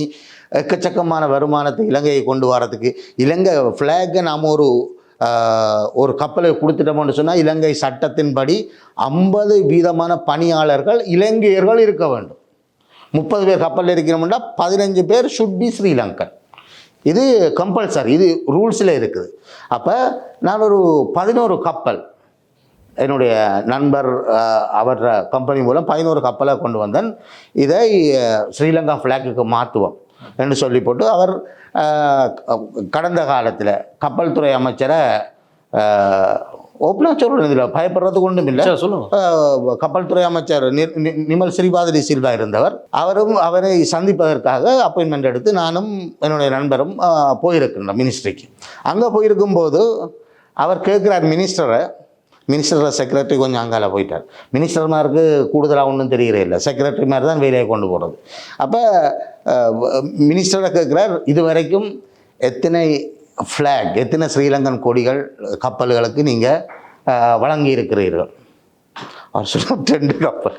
எக்கச்சக்கமான வருமானத்தை இலங்கையை கொண்டு வரதுக்கு, இலங்கை ஃப்ளாகை நாம் ஒரு கப்பலை கொடுத்துட்டோம்னு சொன்னால் இலங்கை சட்டத்தின்படி 50% பணியாளர்கள் இலங்கையர்கள் இருக்க வேண்டும். 30 பேர் கப்பலில் இருக்கிறோம்னா 15 பேர் ஷுட் பி ஸ்ரீலங்கன். இது கம்பல்சரி, இது ரூல்ஸில் இருக்குது. அப்போ நான் ஒரு 11 கப்பல், என்னுடைய நண்பர் அவர் கம்பெனி மூலம் 11 கப்பலை கொண்டு வந்தேன். இதை ஸ்ரீலங்கா ஃப்ளாக்குக்கு மாற்றுவோம் என்று சொல்லி போட்டு அவர் கடந்த காலத்தில் கப்பல் துறை அமைச்சரை ஓப்பனாக சொல்லணும், இதில் பயப்படுறதுக்கு ஒன்றும் இல்லை, சொல்லுங்கள். கப்பல் துறை அமைச்சர் நிமல் ஸ்ரீபாதரி சில்வா இருந்தவர். அவரை சந்திப்பதற்காக அப்பாயின்மெண்ட் எடுத்து நானும் என்னுடைய நண்பரும் போயிருக்கின்றோம் மினிஸ்ட்ரிக்கு. அங்கே போயிருக்கும்போது அவர் கேட்குறார் மினிஸ்டரை செக்ரட்டரி கொஞ்சம் அங்கால போயிட்டார். மினிஸ்டர்மாருக்கு கூடுதலாக ஒன்றும் தெரியறே இல்லை, செக்ரட்டரி மாதிரி தான் வேலையை கொண்டு போகிறது. அப்போ மினிஸ்டரை கேட்குறார், இது வரைக்கும் எத்தனை ஃப்ளாக், எத்தனை ஸ்ரீலங்கன் கொடிகள் கப்பல்களுக்கு நீங்கள் வழங்கி இருக்கிறீர்கள்? அவர் சொல்ல 2 கப்பல்.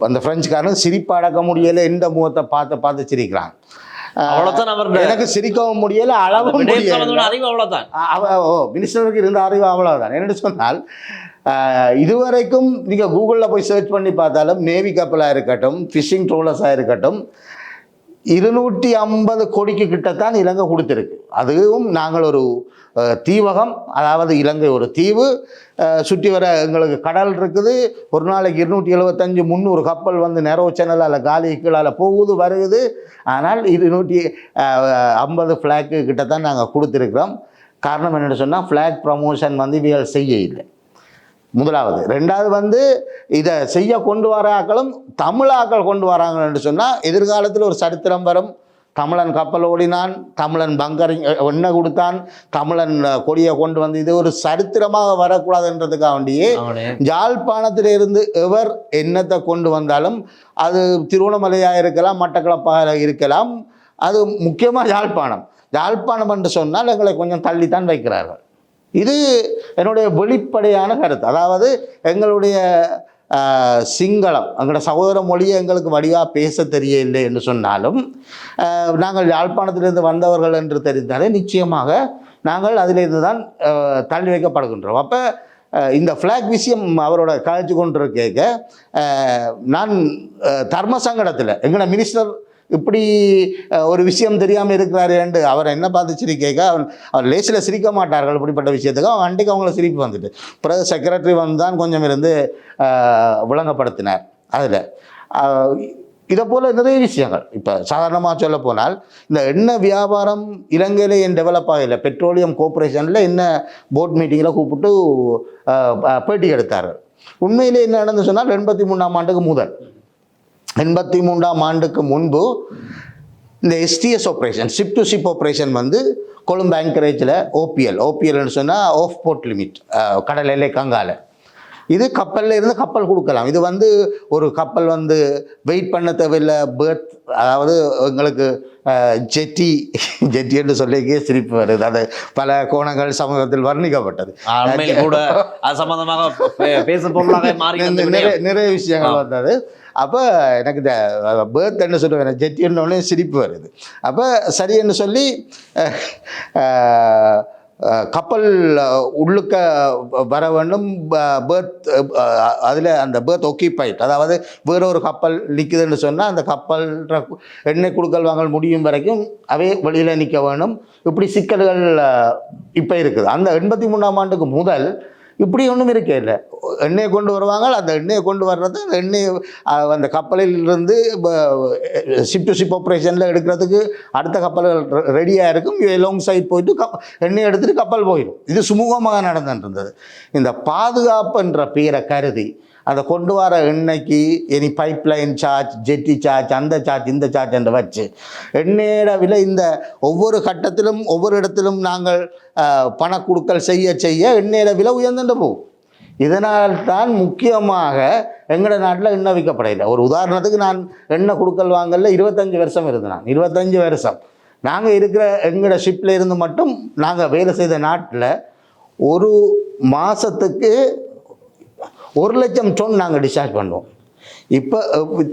அந்த பிரெஞ்சுக்காரன் சிரிப்பு அடக்க முடியலை, எந்த முகத்தை பார்த்து சிரிக்கிறான். எனக்கு சிரிக்கவும் முடியலை, அளவும் முடியல. மினிஸ்டருக்கு இருந்த அறிவு அவ்வளவுதான். என்னென்னு சொன்னால் இதுவரைக்கும் நீங்கள் கூகுளில் போய் சர்ச் பண்ணி பார்த்தாலும் நேவி கப்பலாக இருக்கட்டும், ஃபிஷிங் ட்ரோலர்ஸாக இருக்கட்டும், 250 கோடிக்கு கிட்டத்தான் இலங்கை கொடுத்துருக்கு. அதுவும் நாங்கள் ஒரு தீவகம், அதாவது இலங்கை ஒரு தீவு, சுற்றி வர எங்களுக்கு கடல் இருக்குது. ஒரு நாளைக்கு 275-300 கப்பல் நேரோ சேனலால் காலி கீழால் போகுது வருகுது. ஆனால் 250 ஃப்ளாக்கு கிட்டத்தான் நாங்கள் கொடுத்துருக்குறோம். காரணம் என்னென்னு சொன்னால் ஃப்ளாக் ப்ரமோஷன் இவியல் செய்ய இல்லை, முதலாவது. ரெண்டாவது இதை செய்ய கொண்டு வர ஆக்களும் தமிழாக்கள் கொண்டு வராங்கன்னு சொன்னால் எதிர்காலத்தில் ஒரு சரித்திரம் வரும். தமிழன் கப்பல் ஓடினான், தமிழன் பங்கர் எண்ணெய் கொடுத்தான், தமிழன் கொடியை கொண்டு இது ஒரு சரித்திரமாக வரக்கூடாதுன்றதுக்காக வேண்டியே யாழ்ப்பாணத்திலிருந்து எவர் எண்ணத்தை கொண்டு வந்தாலும், அது திருவண்ணாமலையாக இருக்கலாம், மட்டக்களப்பாக இருக்கலாம், அது முக்கியமாக யாழ்ப்பாணம் என்று சொன்னால் எங்களை கொஞ்சம் தள்ளித்தான் வைக்கிறார்கள். இது என்னுடைய வெளிப்படையான கருத்து. அதாவது எங்களுடைய சிங்களம் எங்களோட சகோதர மொழியை எங்களுக்கு வடிவாக பேச தெரியவில்லை என்று சொன்னாலும் நாங்கள் யாழ்ப்பாணத்திலிருந்து வந்தவர்கள் என்று தெரிந்தாலே நிச்சயமாக நாங்கள் அதிலிருந்து தான் தள்ளி வைக்கப்படுகின்றோம். அப்போ இந்த ஃப்ளாக் விஷயம் அவரோட கழிச்சு கொண்டு கேட்க நான் தர்ம சங்கடத்தில் எங்களோட மினிஸ்டர் இப்படி ஒரு விஷயம் தெரியாமல் இருக்கிறாரு என்று அவர் என்ன பார்த்து சிரிக்க அவர் லேசில் சிரிக்க மாட்டார்கள் இப்படிப்பட்ட விஷயத்துக்கு. அவன் அன்றைக்கு அவங்கள சிரிப்பு வந்துட்டு பிறகு செக்ரட்டரி வந்து தான் கொஞ்சம் இருந்து விளங்கப்படுத்தினார். அதில் இதை போல் நிறைய விஷயங்கள் இப்போ சாதாரணமாக சொல்ல போனால் இந்த எண்ணெய் வியாபாரம் இலங்கையிலே ஏன் டெவலப் ஆகலை. பெட்ரோலியம் கோஆப்ரேஷனில் என்ன போர்ட் மீட்டிங்கில் கூப்பிட்டு பேட்டி எடுத்தார்கள். உண்மையிலே என்ன நடந்து சொன்னால் 83ஆம் ஆண்டுக்கு முதல் 83ஆம் ஆண்டுக்கு முன்பு இந்த STS operation ship to ship operation வந்து கொழும்பு ஆங்கரேஜில் ஓபிஎல்னு சொன்னால் ஆஃப் போர்ட் லிமிட் கடல் எல்லை கங்கால இது கப்பலில் இருந்து கப்பல் கொடுக்கலாம். இது வந்து ஒரு கப்பல் வந்து வெயிட் பண்ண தேவையில்லை. பேர்த் அதாவது எங்களுக்கு ஜெட்டி என்று சொல்லிக்கே சிரிப்பு வருது. அது பல கோணங்கள் சமூகத்தில் வர்ணிக்கப்பட்டது. கூட அது சம்பந்தமாக பேசும் பொருளாக மாறி நிறைய விஷயங்கள் வந்தது. அப்போ எனக்கு இந்த பேர்த் என்ன சொல்லுவேன் ஜெட்டின்னொடனே சிரிப்பு வருது. அப்போ சரி என்று சொல்லி கப்பல் உள்ளுக்க வர வேண்டும். பேர்த் அதில் அந்த பேர்த் ஒக்கிபைட் அதாவது வேற ஒரு கப்பல் நிற்குதுன்னு சொன்னால் அந்த கப்பல் எண்ணெய் கொடுக்கல் வாங்கல் முடியும் வரைக்கும் அவை வெளியில் நிற்க வேணும். இப்படி சிக்கல்கள் இப்போ இருக்குது. அந்த 83ஆம் ஆண்டுக்கு முதல் இப்படி ஒன்றும் இருக்கே இல்லை. எண்ணெயை கொண்டு வருவாங்க. அந்த எண்ணெயை கொண்டு வர்றது அந்த எண்ணெய் அந்த கப்பலில் இருந்து ஷிப் டு ஷிப் ஆப்ரேஷனில் எடுக்கிறதுக்கு அடுத்த கப்பல்கள் ரெடியாக இருக்கும். லாங் சைட் போயிட்டு எண்ணெயை எடுத்துகிட்டு கப்பல் போயிடும். இது சுமூகமாக நடந்துட்டு இருந்தது. இந்த பாதுகாப்புன்ற பேரை கருதி அதை கொண்டு வர எண்ணெய்க்கு இனி பைப்லைன் சார்ஜ், ஜெட்டி சார்ஜ், அந்த சார்ஜ், இந்த சார்ஜ் என்று வச்சு எண்ணெயோட விலை இந்த ஒவ்வொரு கட்டத்திலும் ஒவ்வொரு இடத்திலும் நாங்கள் பணக்குடுக்கல் செய்ய எண்ணெயோட விலை உயர்ந்துட்டு போகும். இதனால் தான் முக்கியமாக எங்களோட நாட்டில் எண்ணெய் விற்கப்படையில. ஒரு உதாரணத்துக்கு நான் எண்ணெய் கொடுக்கல் வாங்கல 25 வருஷம் இருந்தேன். 25 வருஷம் நாங்கள் இருக்கிற எங்களோட ஷிப்பில் இருந்து மட்டும் நாங்கள் வேலை செய்த நாட்டில் ஒரு மாதத்துக்கு 1 லட்சம் டன் நாங்கள் டிஸ்சார்ஜ் பண்ணுவோம். இப்போ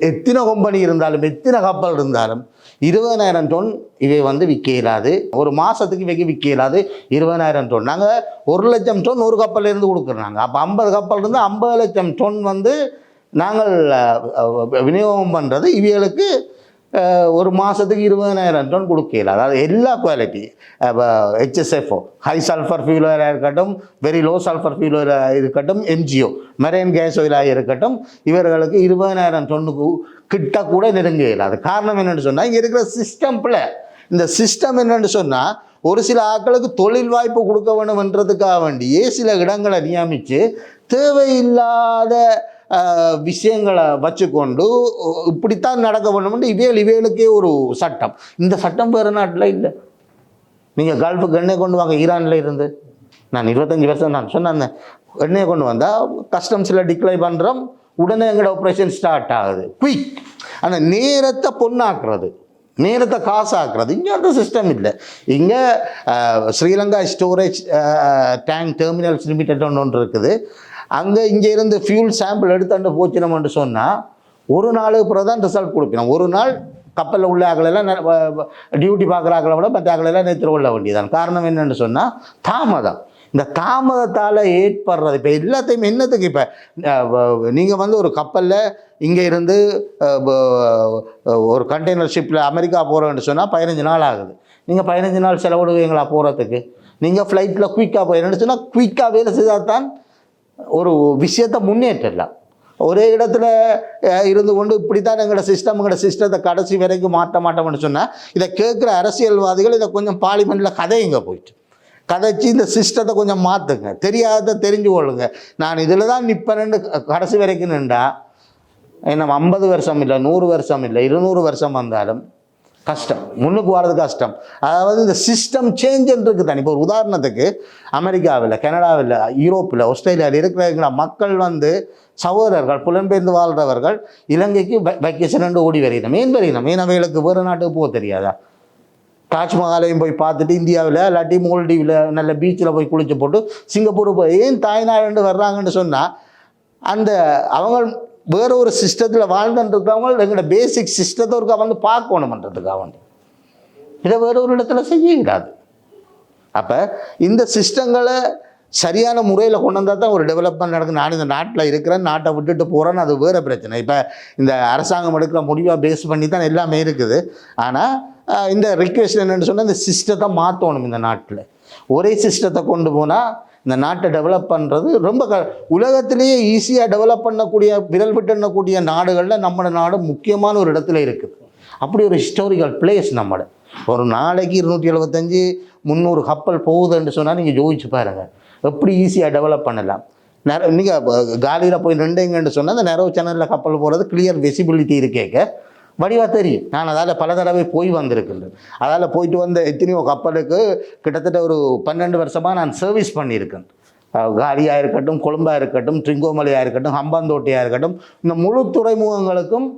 எத்தனை கம்பெனி இருந்தாலும் எத்தனை கப்பல் இருந்தாலும் 20,000 டன் இவை வந்து விற்க இயலாது. ஒரு மாதத்துக்கு இவைக்கு விற்க இயலாது. 20,000 டன் நாங்கள் 1 லட்சம் டன் ஒரு கப்பலில் இருந்து கொடுக்குறாங்க. அப்போ 50 கப்பல் இருந்து 50 லட்சம் டன் வந்து நாங்கள் விநியோகம் பண்ணுறது. இவைகளுக்கு ஒரு மாதத்துக்கு 20,000 டன் கொடுக்கல. அதாவது எல்லா quality HSFO high sulphur fuel ஆயிலாக இருக்கட்டும், வெரி லோ சல்ஃபர் ஃபியூல் ஆயிலாக இருக்கட்டும், MGO மெரைன் கேஸ் ஆயிலாக இருக்கட்டும், இவர்களுக்கு 20,000 டன்னுக்கு கிட்ட கூட நெருங்க இயலாது. காரணம் என்னென்னு சொன்னால் இங்கே இருக்கிற சிஸ்டம்பில் இந்த சிஸ்டம் என்னென்னு சொன்னால் ஒரு சில ஆட்களுக்கு தொழில் வாய்ப்பு கொடுக்க வேணும்ன்றதுக்காக வேண்டியே சில இடங்களை நியமித்து தேவையில்லாத விஷயங்களை வச்சுக்கொண்டு இப்படித்தான் நடக்க வேணும்னு இவைகளுக்கே ஒரு சட்டம். இந்த சட்டம் வேறு நாட்டில் இல்லை. நீங்கள் கல்ஃபுக்கு எண்ணெய் கொண்டு வாங்க ஈரானில் இருந்து நான் 25 வருஷம் நான் சொன்னேன். எண்ணெயை கொண்டு வந்தால் கஸ்டம்ஸில் டிக்ளைன் பண்ணுறோம். உடனே எங்களோட ஆப்ரேஷன் ஸ்டார்ட் ஆகுது. குயிக் அந்த நேரத்தை பொண்ணாக்குறது, நேரத்தை காசாக்குறது. இங்கே அந்த சிஸ்டம் இல்லை. இங்கே Sri Lanka storage tank terminals limited ஒன்று இருக்குது. அங்கே இங்கே இருந்து ஃபியூல் சாம்பிள் எடுத்துட்டு போச்சுனோம்னு சொன்னால் ஒரு நாளுக்கு பிறகு தான் ரிசல்ட் கொடுக்கணும். ஒரு நாள் கப்பலில் உள்ள ஆக்களெல்லாம் டியூட்டி பார்க்குற ஆக்களை விட மற்ற ஆக்களெல்லாம் நேற்று கொள்ள வேண்டியதான். காரணம் என்னென்னு சொன்னால் தாமதம். இந்த தாமதத்தால் ஏற்படுறது இப்போ எல்லாத்தையும் என்னத்துக்கு இப்போ நீங்கள் வந்து ஒரு கப்பலில் இங்கே இருந்து ஒரு கண்டெய்னர் ஷிப்பில் அமெரிக்கா போகிறோன்னு சொன்னால் 15 நாள் ஆகுது. நீங்கள் 15 நாள் செலவிடுவீங்களா போகிறதுக்கு? நீங்கள் ஃப்ளைட்டில் குயிக்காக போயிடணுன்னு சொன்னால் குயிக்காக வேலை செய்தால் தான் ஒரு விஷயத்தை முன்னேற்றலாம். ஒரே இடத்துல இருந்து கொண்டு இப்படி தான் எங்களோட சிஸ்டத்தை கடைசி வரைக்கும் மாற்ற மாட்டோம்னு சொன்னால் இதை கேட்குற அரசியல்வாதிகள் இதை கொஞ்சம் பார்லிமெண்ட்டில் கதையுங்க, போயிட்டு கதைச்சி இந்த சிஸ்டத்தை கொஞ்சம் மாற்றுங்க, தெரியாத தெரிஞ்சு கொள்ளுங்க. நான் இதில் தான் நிற்பேன்னு கடைசி வரைக்கும் நின்றா என்ன 50 வருஷம் இல்லை, 100 வருஷம் இல்லை, 200 வருஷம் வந்தாலும் கஷ்டம், முன்னுக்கு வர்றது கஷ்டம். அதாவது இந்த சிஸ்டம் சேஞ்சுன்னு இருக்குது தான். இப்போ ஒரு உதாரணத்துக்கு அமெரிக்காவில், கனடாவில், யூரோப்பில், ஆஸ்திரேலியாவில் இருக்கிற மக்கள் வந்து சகோதரர்கள் புலம்பெயர்ந்து வாழ்கிறவர்கள் இலங்கைக்கு வெக்கேஷன் ஓடி வரையணும். ஏன் வரையணும்? ஏன் அவைகளுக்கு வேறு நாட்டுக்கு போக தெரியாதா? தாஜ்மஹாலையும் போய் பார்த்துட்டு இந்தியாவில் இல்லாட்டி மோல்டீவில் நல்ல பீச்சில் போய் குளிச்சு போட்டு சிங்கப்பூர் போய் ஏன் தாய்நாடு வர்றாங்கன்னு சொன்னால் அந்த அவங்க வேற ஒரு சிஸ்டத்தில் வாழ்ந்துன்றதுக்காக எங்களோட பேசிக் சிஸ்டத்தை ஒருக்கா வந்து பார்க்கணுமன்றதுக்காக வேண்டி இதை வேற ஒரு இடத்துல செய்யக்கூடாது. அப்போ இந்த சிஸ்டங்களை சரியான முறையில் கொண்டு வந்தால் தான் ஒரு டெவலப்மெண்ட் நடக்கும். நான் இந்த நாட்டில் இருக்கிறேன், நாட்டை விட்டுட்டு போகிறேன்னு அது வேறு பிரச்சனை. இப்போ இந்த அரசாங்கம் எடுக்கிற முடிவாக பேஸ் பண்ணி தான் எல்லாமே இருக்குது. ஆனால் இந்த ரிக்வெஸ்ட் என்னென்னு சொன்னால் இந்த சிஸ்டத்தை மாற்றணும். இந்த நாட்டில் ஒரே சிஸ்டத்தை கொண்டு போனால் இந்த நாட்டை டெவலப் பண்ணுறது ரொம்ப உலகத்திலேயே ஈஸியாக டெவலப் பண்ணக்கூடிய விரல் விட்டு எண்ணக்கூடிய நாடுகளில் நம்ம நாடு முக்கியமான ஒரு இடத்துல இருக்குது. அப்படி ஒரு ஹிஸ்டாரிக்கல் பிளேஸ் நம்மளோட. ஒரு நாளைக்கு 275-300 கப்பல் போகுதுன்னு சொன்னால் நீங்கள் யோசிச்சு பாருங்கள் எப்படி ஈஸியாக டெவலப் பண்ணலாம். நீங்கள் காலியில் போய் நின்றுங்கன்னு சொன்னால் அந்த நெரவு சேனலில் கப்பல் போகிறது கிளியர் விசிபிலிட்டி இருக்கேக்க வடிவாக தெரியும். நான் அதால் பல தடவை போய் வந்திருக்கின்றேன். அதால் போயிட்டு வந்த எத்தனையோ கப்பலுக்கு கிட்டத்தட்ட ஒரு 12 வருஷமாக நான் சர்வீஸ் பண்ணியிருக்கேன். காலியாக இருக்கட்டும், கொழும்பாக இருக்கட்டும், ட்ரிங்கோமலையாக இருக்கட்டும், ஹம்பாந்தோட்டையாக இருக்கட்டும், இந்த முழு துறைமுகங்களுக்கும்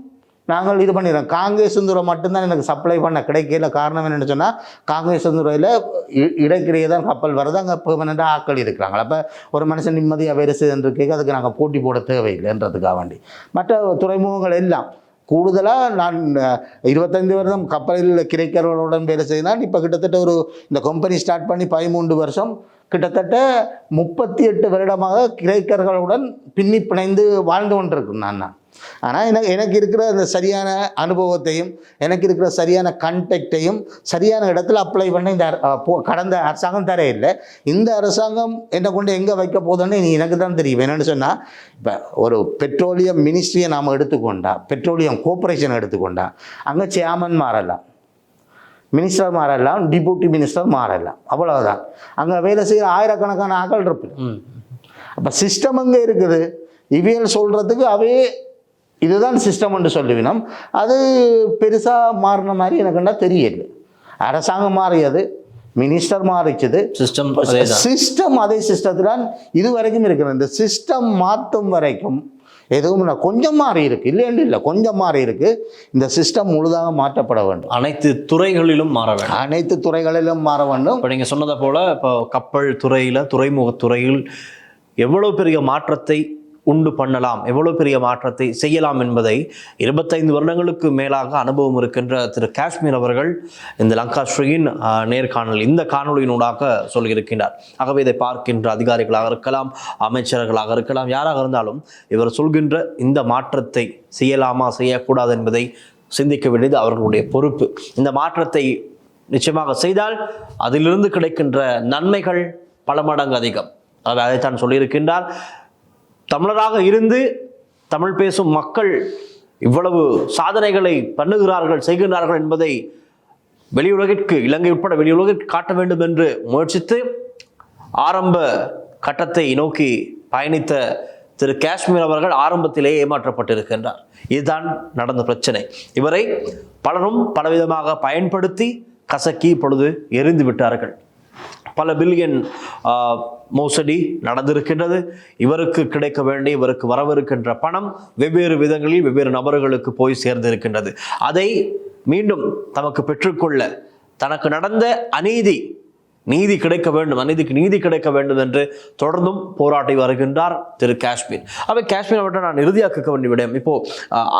நாங்கள் இது பண்ணிடுறோம். காங்கேசந்துறை மட்டும்தான் எனக்கு சப்ளை பண்ண கிடைக்கல. காரணம் என்னென்னு சொன்னால் காங்கேசந்துறையில் இடைக்கிடையே தான் கப்பல் வருது, அங்கே பெர்மனெண்ட்டாக ஆட்கள் இருக்கிறாங்க. அப்போ ஒரு மனுஷன் நிம்மதியாக வேறு செய்துருக்கேங்க, அதுக்கு நாங்கள் போட்டி போட தேவையில்லைன்றதுக்காக வேண்டி. மற்ற துறைமுகங்கள் எல்லாம் கூடுதலாக நான் 25 வருடம் கப்பலில் கிரைக்கர்களுடன் வேலை செய்தால் இப்போ கிட்டத்தட்ட ஒரு இந்த கம்பெனி ஸ்டார்ட் பண்ணி 13 வருஷம் கிட்டத்தட்ட 38 வருடமாக கிரைக்கர்களுடன் பின்னி பிணைந்து வாழ்ந்து கொண்டிருக்கேன் நான். ஆனால் எனக்கு இருக்கிற அந்த சரியான அனுபவத்தையும் எனக்கு இருக்கிற சரியான கண்டெக்டையும் சரியான இடத்துல அப்ளை பண்ண இந்த கடந்த அரசாங்கம் தர இல்லை. இந்த அரசாங்கம் என்னை கொண்டு எங்கே வைக்க போதுன்னு எனக்கு தான் தெரியும். என்னென்னு சொன்னால் இப்போ ஒரு பெட்ரோலியம் மினிஸ்ட்ரியை நாம் எடுத்துக்கொண்டா, பெட்ரோலியம் கோர்பரேஷன் எடுத்துக்கொண்டா, அங்கே சேர்மன் மாறலாம், மினிஸ்டர் மாறலாம், டிப்யூட்டி மினிஸ்டர் மாறலாம், அவ்வளவுதான். அங்கே வேலை செய்கிற ஆயிரக்கணக்கான ஆக்கள் இருப்பது. அப்போ சிஸ்டம் அங்கே இருக்குது. இவியல் சொல்கிறதுக்கு அவே இதுதான் சிஸ்டம்னு சொல்லுவினோம். அது பெருசாக மாறின மாதிரி எனக்குன்னா தெரியல. அரசாங்கம் மாறியது, மினிஸ்டர் மாறிச்சது, சிஸ்டம் அதே சிஸ்டத்தில் இது வரைக்கும் இருக்கிறது. இந்த சிஸ்டம் மாற்றும் வரைக்கும் எதுவும் கொஞ்சம் மாறி இருக்கு, இல்லைன்னு இல்லை, கொஞ்சம் மாறி இருக்கு. இந்த சிஸ்டம் முழுதாக மாற்றப்பட வேண்டும். அனைத்து துறைகளிலும் மாற வேண்டும். அனைத்து துறைகளிலும் மாற வேண்டும். இப்போ நீங்கள் சொன்னதை போல இப்போ கப்பல் துறையில், துறைமுகத்துறையில் எவ்வளோ பெரிய மாற்றத்தை உண்டு பண்ணலாம், எவ்வளோ பெரிய மாற்றத்தை செய்யலாம் என்பதை 25 வருடங்களுக்கு மேலாக அனுபவம் இருக்கின்ற திரு காஷ்மீர் அவர்கள் இந்த லங்காஸ்ரீயின் நேர்காணல் இந்த காணொலியினூடாக சொல்லியிருக்கின்றார். ஆகவே இதை பார்க்கின்ற அதிகாரிகளாக இருக்கலாம், அமைச்சர்களாக இருக்கலாம், யாராக இருந்தாலும் இவர் சொல்கின்ற இந்த மாற்றத்தை செய்யலாமா செய்யக்கூடாது என்பதை சிந்திக்க வேண்டியது அவர்களுடைய பொறுப்பு. இந்த மாற்றத்தை நிச்சயமாக செய்தால் அதிலிருந்து கிடைக்கின்ற நன்மைகள் பல மடங்கு அதிகம். அதைத்தான் சொல்லியிருக்கின்றார். தமிழராக இருந்து தமிழ் பேசும் மக்கள் இவ்வளவு சாதனைகளை பண்ணுகிறார்கள், செய்கிறார்கள் என்பதை வெளியுலகிற்கு, இலங்கை உட்பட வெளியுலகிற்கு காட்ட வேண்டும் என்று முயற்சித்து ஆரம்ப கட்டத்தை நோக்கி பயணித்த திரு காஷ்மீர் அவர்கள் ஆரம்பத்திலேயே ஏமாற்றப்பட்டிருக்கின்றார். இதுதான் நடந்த பிரச்சனை. இவரை பலரும் பலவிதமாக பயன்படுத்தி கசக்கி பொழுது எரிந்து விட்டார்கள். பல பில்லியன் மோசடி நடந்திருக்கின்றது. இவருக்கு கிடைக்க வேண்டிய, இவருக்கு வரவிருக்கின்ற பணம் வெவ்வேறு விதங்களில் வெவ்வேறு நபர்களுக்கு போய் சேர்ந்திருக்கின்றது. அதை மீண்டும் தமக்கு பெற்றுக்கொள்ள தனக்கு நடந்த நீதி கிடைக்க வேண்டும், அநீதிக்கு நீதி கிடைக்க வேண்டும் என்று தொடர்ந்தும் போராட்டி வருகின்றார் திரு காஷ்மீர். அவை காஷ்மீர் அவற்றை நான் இறுதியாக கேட்க வேண்டிய விடம், இப்போ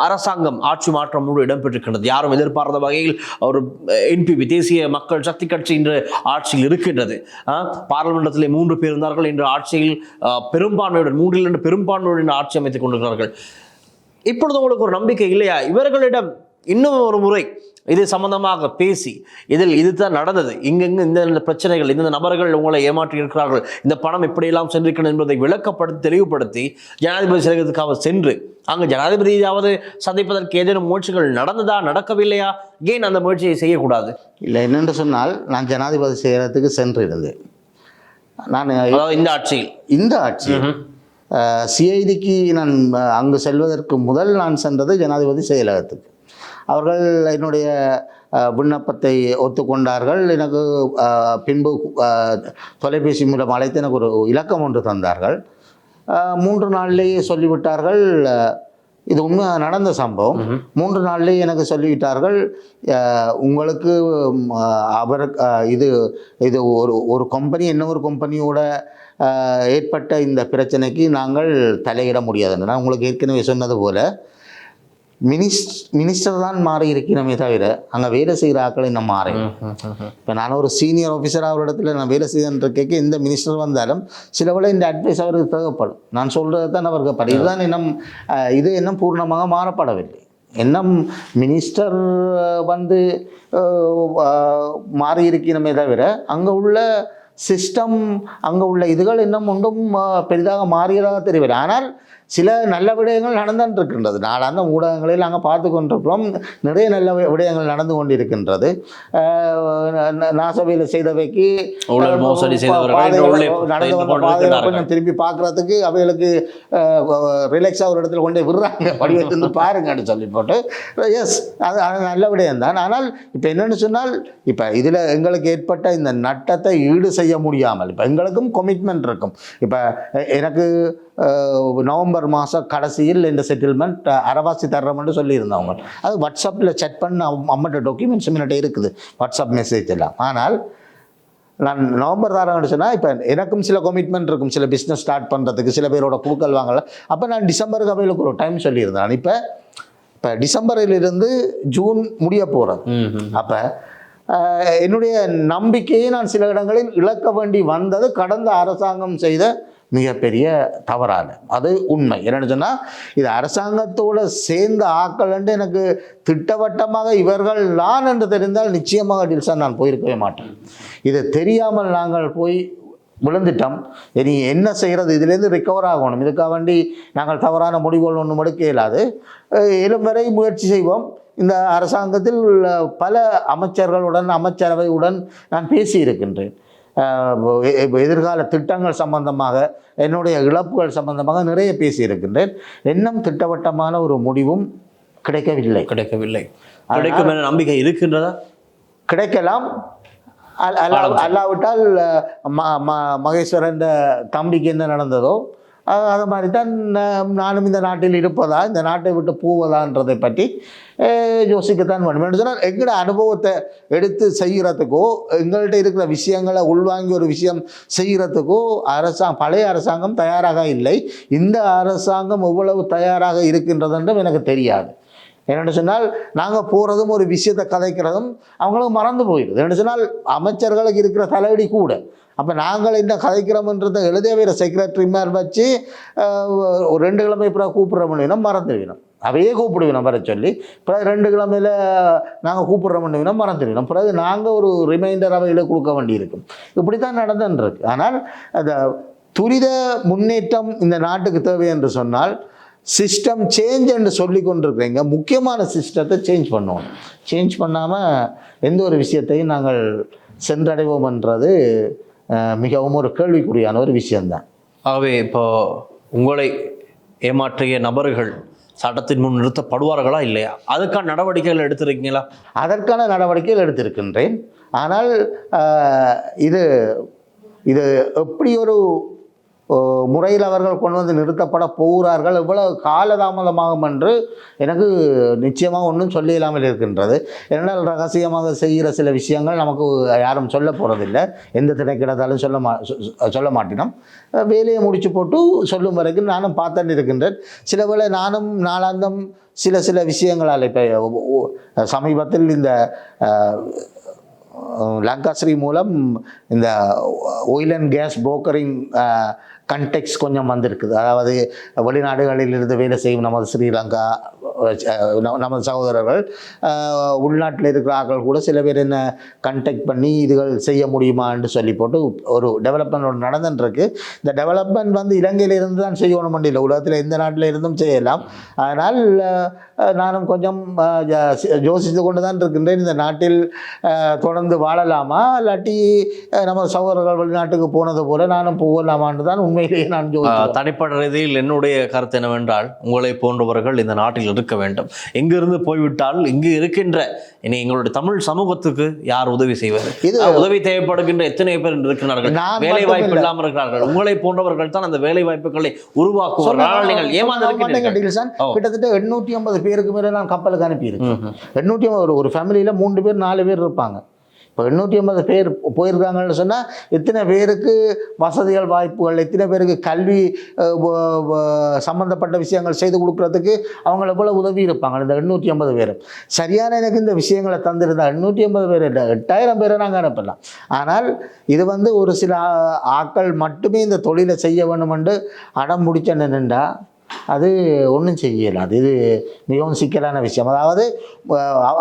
அரசாங்கம் ஆட்சி மாற்றம் இடம்பெற்றிருக்கின்றது. யாரும் எதிர்பார்த்த வகையில் ஒரு என்பிபி தேசிய மக்கள் சக்தி கட்சி இன்று ஆட்சியில் இருக்கின்றது. பாராளுமன்றத்திலே 3 பேர் இருந்தார்கள். இன்று ஆட்சியில் பெரும்பான்மையுடன் 3 பெரும்பான்மையுடன் ஆட்சி அமைத்துக் கொண்டிருக்கிறார்கள். இப்பொழுது உங்களுக்கு ஒரு நம்பிக்கை இல்லையா? இவர்களிடம் இன்னும் ஒரு முறை இது சம்பந்தமாக பேசி, இதில் இதுதான் நடந்தது, இங்கெங்கு இந்த பிரச்சனைகள், இந்த நபர்கள் உங்களை ஏமாற்றி இருக்கிறார்கள், இந்த பணம் இப்படியெல்லாம் சென்றிருக்கிறது என்பதை விளக்கப்படுத்தி தெளிவுபடுத்தி ஜனாதிபதி செயலகத்துக்காக சென்று அங்கு ஜனாதிபதியாவது சந்திப்பதற்கு ஏதேனும் முயற்சிகள் நடந்ததா, நடக்கவில்லையா? ஏன் அந்த முயற்சியை செய்யக்கூடாது? இல்லை, என்னென்று சொன்னால் நான் ஜனாதிபதி செயலகத்துக்கு சென்றிருந்தேன். நான் இந்த ஆட்சியில் சிஐடிக்கு நான் அங்கு செல்வதற்கு முதல் நான் சென்றது ஜனாதிபதி செயலகத்துக்கு. அவர்கள் என்னுடைய விண்ணப்பத்தை ஒத்துக்கொண்டார்கள். எனக்கு பின்பு தொலைபேசி மூலம் அழைத்து எனக்கு ஒரு இலக்கம் ஒன்று தந்தார்கள். 3 நாளிலேயே சொல்லிவிட்டார்கள், இது உண்மையாக நடந்த சம்பவம். 3 நாள்லேயே எனக்கு சொல்லிவிட்டார்கள், உங்களுக்கு அவருக்கு இது இது ஒரு கம்பெனி இன்னொரு கம்பெனியோட ஏற்பட்ட இந்த பிரச்சனைக்கு நாங்கள் தலையிட முடியாதுன்னு. நான் உங்களுக்கு ஏற்கனவே சொன்னது போல் மினிஸ்டர் தான் மாறி இருக்கணுமே தவிர அங்கே வேலை செய்கிற ஆக்களை நம்ம மாறேன். இப்போ நான் ஒரு சீனியர் ஆஃபீஸராக ஒரு இடத்துல நான் வேலை செய்கின்ற எந்த மினிஸ்டர் வந்தாலும் சில வேளை இந்த அட்வைஸ் அவருக்கு தேவைப்படும். நான் சொல்கிறது தான் அவருக்கு படம். இதுதான் இன்னும் இது இன்னும் பூர்ணமாக மாறப்படவில்லை. இன்னும் மினிஸ்டர் வந்து மாறி இருக்கணுமே தவிர அங்கே உள்ள சிஸ்டம், அங்கே உள்ள இதுகள் இன்னும் ஒன்றும் பெரிதாக மாறியதாக தெரியவில்லை. ஆனால் சில நல்ல விடயங்கள் நடந்துட்டு இருக்கின்றது. நாளாந்த ஊடகங்களில் நாங்கள் பார்த்து கொண்டிருக்கிறோம். நிறைய நல்ல விடயங்கள் நடந்து கொண்டிருக்கின்றது. நாசவேலை செய்தவைக்கு நடந்து வந்த பாதையை கொஞ்சம் திரும்பி பார்க்குறதுக்கு அவைகளுக்கு ரிலாக்ஸாக ஒரு இடத்துல கொண்டு விடுறாங்க, வடிவத்திலிருந்து பாருங்கன்னு சொல்லி போட்டு. எஸ், அது நல்ல விடயம் தான். ஆனால் இப்போ என்னென்னு சொன்னால், இப்போ இதில் எங்களுக்கு ஏற்பட்ட இந்த நட்டத்தை ஈடு செய்ய முடியாமல் இப்போ எங்களுக்கும் கமிட்மெண்ட் இருக்கும். இப்போ எனக்கு நவம்பர் மாதம் கடைசியில் இந்த செட்டில்மெண்ட் அரைவாசி தர்றோம்னு சொல்லியிருந்தவங்க. அது வாட்ஸ்அப்பில் செக் பண்ண அம்மட்ட டாக்குமெண்ட்ஸ் முன்னாடி இருக்குது, வாட்ஸ்அப் மெசேஜ் எல்லாம். ஆனால் நான் நவம்பர் தரேன்னு சொன்னால் இப்போ எனக்கும் சில கமிட்மெண்ட் இருக்கும், சில பிஸ்னஸ் ஸ்டார்ட் பண்ணுறதுக்கு, சில பேரோட குழுக்கள் வாங்கலை. அப்போ நான் டிசம்பருக்கு அவைகளுக்கு ஒரு டைம் சொல்லியிருந்தேன். இப்போ டிசம்பரிலிருந்து ஜூன் முடிய போகிறது. அப்போ என்னுடைய நம்பிக்கையை நான் சில இடங்களில் இழக்க வேண்டி வந்தது கடந்த அரசாங்கம் செய்த மிகப்பெரிய தவறான, அது உண்மை. என்னென்னு சொன்னால், இது அரசாங்கத்தோடு சேர்ந்த ஆக்கள்ன்ட்டு எனக்கு திட்டவட்டமாக இவர்கள் நான் என்று தெரிந்தால் நிச்சயமாக டில்சன் நான் போயிருக்கவே மாட்டேன். இது தெரியாமல் நாங்கள் போய் விழுந்துட்டோம். இனி என்ன செய்கிறது, இதுலேருந்து ரிக்கவர் ஆகணும். இதுக்காக வேண்டி நாங்கள் தவறான முடிவுகள் ஒன்றும் எடுக்க இயலாது. எழும் வரை முயற்சி செய்வோம். இந்த அரசாங்கத்தில் பல அமைச்சர்களுடன், அமைச்சரவையுடன் நான் பேசியிருக்கின்றேன். எதிர்கால திட்டங்கள் சம்பந்தமாக, என்னுடைய இழப்புகள் சம்பந்தமாக நிறைய பேசியிருக்கின்றேன். இன்னும் திட்டவட்டமான ஒரு முடிவும் கிடைக்கவில்லை. கிடைக்கும் என நம்பிக்கை இருக்கின்றதா? கிடைக்கலாம். அல்லாவிட்டால் மகேஸ்வரன் தம்பிக்கு என்ன நடந்ததோ அது மாதிரி தான் நானும் இந்த நாட்டில் இருப்பதா, இந்த நாட்டை விட்டு போவதான்றதை பற்றி யோசிக்கத்தான் வேண்டும். என்று சொன்னால், எங்களோட அனுபவத்தை எடுத்து செய்கிறதுக்கோ, எங்கள்கிட்ட இருக்கிற விஷயங்களை உள்வாங்கி ஒரு விஷயம் செய்கிறதுக்கோ பழைய அரசாங்கம் தயாராக இல்லை. இந்த அரசாங்கம் எவ்வளவு தயாராக இருக்கின்றதுன்றும் எனக்கு தெரியாது. என்னென்னு சொன்னால், நாங்கள் போகிறதும் ஒரு விஷயத்தை கதைக்கிறதும் அவங்களுக்கு மறந்து போயிடுது. என்னென்னு சொன்னால், அமைச்சர்களுக்கு இருக்கிற தலையடி கூட. அப்போ நாங்கள் என்ன கதைக்கிறோம்ன்றதை எழுதே வேறு செக்ரட்டரி மாதிரி வச்சு ஒரு 2 கிழமை பிறகு கூப்பிட்ற முடியும், மறந்துவிடும். அவையே கூப்பிடுவினோம் வர சொல்லி. பிறகு 2 கிழமையில் நாங்கள் கூப்பிட்ற முடியும், மறந்துவிடும். பிறகு நாங்கள் ஒரு ரிமைண்டர் அவைகளை கொடுக்க வேண்டியிருக்கும். இப்படி தான் நடந்துருக்கு. ஆனால் அந்த துரித முன்னேற்றம் இந்த நாட்டுக்கு தேவை என்று சொன்னால், சிஸ்டம் சேஞ்ச் என்று சொல்லி கொண்டிருக்கிறீங்க. முக்கியமான சிஸ்டத்தை சேஞ்ச் பண்ணுவோம். சேஞ்ச் பண்ணாமல் எந்த ஒரு விஷயத்தையும் நாங்கள் சென்றடைவோம்ன்றது மிகவும் ஒரு கேள்விக்குறியான ஒரு விஷயம்தான். ஆகவே இப்போ உங்களை ஏமாற்றிய நபர்கள் சட்டத்தின் முன் நிறுத்தப்படுவார்களா இல்லையா? அதுக்கான நடவடிக்கைகள் எடுத்திருக்கீங்களா? அதற்கான நடவடிக்கைகள் எடுத்திருக்கின்றேன். ஆனால் இது இது எப்படி ஒரு முறையில் அவர்கள் கொண்டு வந்து நிறுத்தப்பட போகிறார்கள், எவ்வளவு காலதாமதமாகும் என்று எனக்கு நிச்சயமாக ஒன்றும் சொல்ல இல்லாமல் இருக்கின்றது. ஏனென்றால் ரகசியமாக செய்கிற சில விஷயங்கள் நமக்கு யாரும் சொல்ல போகிறதில்லை. எந்த திணைக்கிடத்தாலும் சொல்ல மாட்டினோம். வேலையை முடிச்சு போட்டு சொல்லும் வரைக்கும் நானும் பார்த்துட்டு இருக்கின்றேன். சில வேளை நானும் நாளாந்தம் சில விஷயங்களால் இப்போ சமீபத்தில் இந்த லங்காஸ்ரீ மூலம் இந்த ஆயில் அண்ட் கேஸ் புரோக்கரிங் கண்டெக்ஸ் கொஞ்சம் வந்திருக்குது. அதாவது வெளிநாடுகளில் இருந்து வேலை செய்யும் நமது ஸ்ரீலங்கா நமது சகோதரர்கள் உள்நாட்டில் இருக்கிற ஆட்கள் கூட சில பேர் என்ன கண்டெக்ட் பண்ணி இதுகள் செய்ய முடியுமான்னு சொல்லி போட்டு ஒரு டெவலப்மெண்ட் நடந்துட்டுருக்கு. இந்த டெவலப்மெண்ட் வந்து இலங்கையிலிருந்து தான் செய்யணும் இல்லை, உலகத்தில் எந்த நாட்டில் இருந்தும் செய்யலாம். அதனால் நானும் கொஞ்சம் யோசித்து கொண்டு தான் இருக்கின்றேன். இந்த நாட்டில் தொடர்ந்து வாழலாமா, இல்லாட்டி நம்ம சகோதரர்கள் வெளிநாட்டுக்கு போனது போல நானும் போகலாமான்னு தான் உண்மையிலேயே நான் தனிப்பட்ட ரீதியில் என்னுடைய கருத்து என்னவென்றால், உங்களை போன்றவர்கள் இந்த நாட்டில் இருக்க இருக்க வேண்டும். எங்கிருந்து போய்விட்டால் இங்கு இருக்கின்ற இனி எங்களுடைய தமிழ் சமூகத்துக்கு யார் உதவி செய்வது? உதவி தேவைப்படுகின்ற எத்தனை பேர் இருக்கிறார்கள், வேலை வாய்ப்பு இல்லாமல் இருக்கிறார்கள். உங்களை போன்றவர்கள் தான் அந்த வேலை வாய்ப்புகளை உருவாக்குவார்கள். நீங்கள் ஏமாந்திருக்கிறீர்கள். கிட்டத்தட்ட 850 பேருக்கு மேலே நான் கப்பலுக்கு அனுப்பியிருக்கேன். 850 ஒரு ஃபேமிலியில் 3 பேர் 4 பேர் இருப்பாங்க. இப்போ 850 பேர் போயிருக்காங்கன்னு சொன்னால் எத்தனை பேருக்கு வசதிகள் வாய்ப்புகள், எத்தனை பேருக்கு கல்வி சம்மந்தப்பட்ட விஷயங்கள் செய்து கொடுக்குறதுக்கு அவங்கள போல உதவி இருப்பாங்க. இந்த 850 பேர் சரியான எனக்கு இந்த விஷயங்களை தந்திருந்தா 850 பேர் 8000 பேரை நாங்கள் அனுப்பலாம். ஆனால் இது ஒரு சில ஆட்கள் மட்டுமே இந்த தொழிலை செய்ய வேணும் என்று அடம் பிடிச்சேன்னுண்டா அது ஒன்றும் செய்யலாது. இது மிகவும் சிக்கலான விஷயம். அதாவது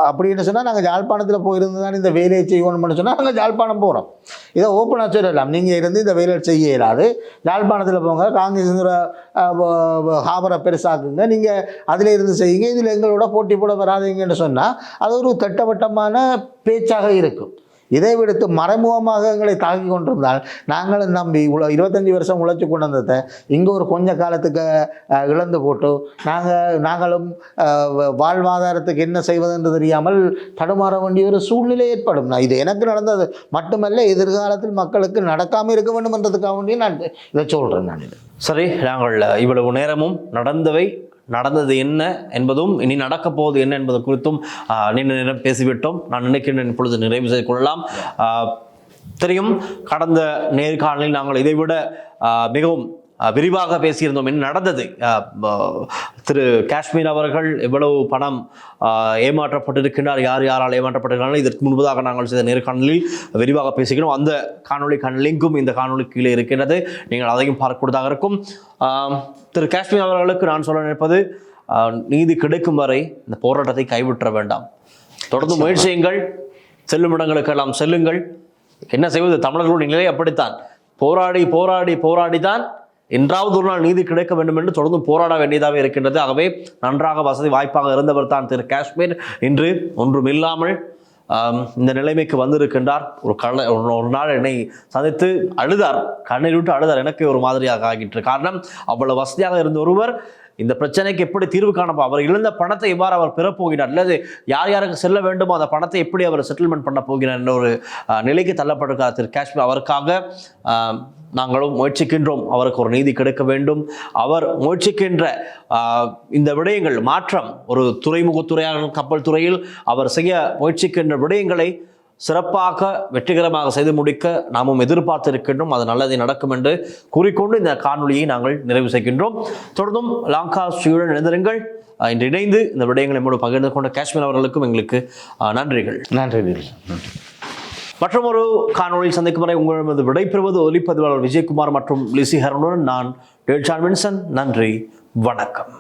அப்படின்னு சொன்னால் நாங்கள் யாழ்ப்பாணத்தில் போயிருந்து தான் இந்த வேலையை செய்யணும்னு சொன்னால் நாங்கள் யாழ்ப்பாணம் போகிறோம். இதை ஓப்பனாக சொல்லலாம், நீங்கள் இருந்து இந்த வேலையை செய்ய இயலாது, யாழ்ப்பாணத்தில் போங்க, காங்கிரஸ் ஹாபரை பெருசாக்குங்க, நீங்கள் அதில் இருந்து செய்யுங்க, இதில் எங்களோட போட்டி போட வராதிங்கன்னு சொன்னால் அது ஒரு திட்டவட்டமான பேச்சாக இருக்கும். இதை விடுத்து மறைமுகமாக எங்களை தாக்கி கொண்டிருந்தால் நாங்களும் நம்பி 25 வருஷம் உழைச்சி கொண்டு வந்ததை இங்கே ஒரு கொஞ்ச காலத்துக்கு இழந்து போட்டு நாங்களும் வாழ்வாதாரத்துக்கு என்ன செய்வதென்று தெரியாமல் தடுமாற வேண்டிய ஒரு சூழ்நிலை ஏற்படும். இது எனக்கு நடந்தது மட்டுமல்ல, எதிர்காலத்தில் மக்களுக்கு நடக்காமல் இருக்க வேண்டும் என்றதுக்காக வேண்டிய நான் இதை சொல்கிறேன். நான் சரி, நாங்கள் இவ்வளவு நேரமும் நடந்தது என்ன என்பதும் இனி நடக்கப் போவது என்ன என்பது குறித்தும் நீண்ட நேரம் பேசிவிட்டோம். நான் நினைக்கின்றேன் இப்பொழுது நிறைவு செய்து கொள்ளலாம். தெரியும், கடந்த நேர்காணலில் நாங்கள் இதைவிட மிகவும் விரிவாக பேசியிருந்தோம். என்ன நடந்தது, திரு காஷ்மீர் அவர்கள் எவ்வளவு பணம் ஏமாற்றப்பட்டிருக்கின்றார், யாரால் ஏமாற்றப்பட்டிருக்கிறார்கள், இதற்கு முன்பதாக நாங்கள் செய்த நேர்காணலில் விரிவாக பேசுகிறோம். அந்த காணொலிக்கான லிங்கும் இந்த காணொலி கீழே இருக்கின்றது, நீங்கள் அதையும் பார்க்கக்கூடியதாக இருக்கும். திரு காஷ்மீர் அவர்களுக்கு நான் சொல்ல நினைப்பது, நீதி கிடைக்கும் வரை இந்த போராட்டத்தை கைவிட்ட வேண்டாம். தொடர்ந்து முயற்சி செய்யுங்கள், செல்லும் இடங்களுக்கெல்லாம் செல்லுங்கள். என்ன செய்வது, தமிழர்களுடைய நிலை அப்படித்தான். போராடி போராடி போராடிதான் என்றாவது ஒரு நாள் நீதி கிடைக்க வேண்டும் என்று தொடர்ந்து போராட வேண்டியதாக இருக்கின்றது. ஆகவே நன்றாக வசதி வாய்ப்பாக இருந்தவர் தான் திரு காஷ்மீர். இன்று ஒன்றும் இல்லாமல் இந்த நிலைமைக்கு வந்திருக்கின்றார். ஒரு நாள் என்னை சந்தித்து அழுதார், கண்ணீர் விட்டு அழுதார். எனக்கு ஒரு மாதிரியாக ஆகிட்டு. காரணம், அவ்வளவு வசதியாக இருந்த ஒருவர் இந்த பிரச்சனைக்கு எப்படி தீர்வு காணப்போ, அவர் இழந்த பணத்தை எவ்வாறு அவர் பெறப்போகிறார், அல்லது யார் யாருக்கு செல்ல வேண்டுமோ அந்த பணத்தை எப்படி அவர் செட்டில்மெண்ட் பண்ண போகிறார் என்ற ஒரு நிலைக்கு தள்ளப்பட்டிருக்கிறார் திரு காஷ்மீர். அவருக்காக நாங்களும் முயற்சிக்கின்றோம். அவருக்கு ஒரு நீதி கிடைக்க வேண்டும். அவர் முயற்சிக்கின்ற இந்த விடயங்கள் மாற்றம், ஒரு துறைமுகத்துறையாக கப்பல் துறையில் அவர் செய்ய முயற்சிக்கின்ற விடயங்களை சிறப்பாக வெற்றிகரமாக செய்து முடிக்க நாமும் எதிர்பார்த்திருக்கின்றோம். அது நல்லதை நடக்கும் என்று கூறிக்கொண்டு இந்த காணொலியை நாங்கள் நிறைவு செய்கின்றோம். தொடர்ந்தும் லாங்காஸ்ட்ரியுடன் இணைந்திருங்கள். இன்று இணைந்து இந்த விடயங்களை நம்மோடு பகிர்ந்து கொண்ட காஷ்மீர் அவர்களுக்கும் எங்களுக்கு நன்றிகள். மற்றும் ஒரு காணொலியில் சந்திக்கும் வரை உங்களிடமிருந்து விடைபெறுவது ஒலிப்பதிவாளர் விஜயகுமார் மற்றும் லிசி ஹரனுடன் நான் டேல்சான் வின்சன். நன்றி, வணக்கம்.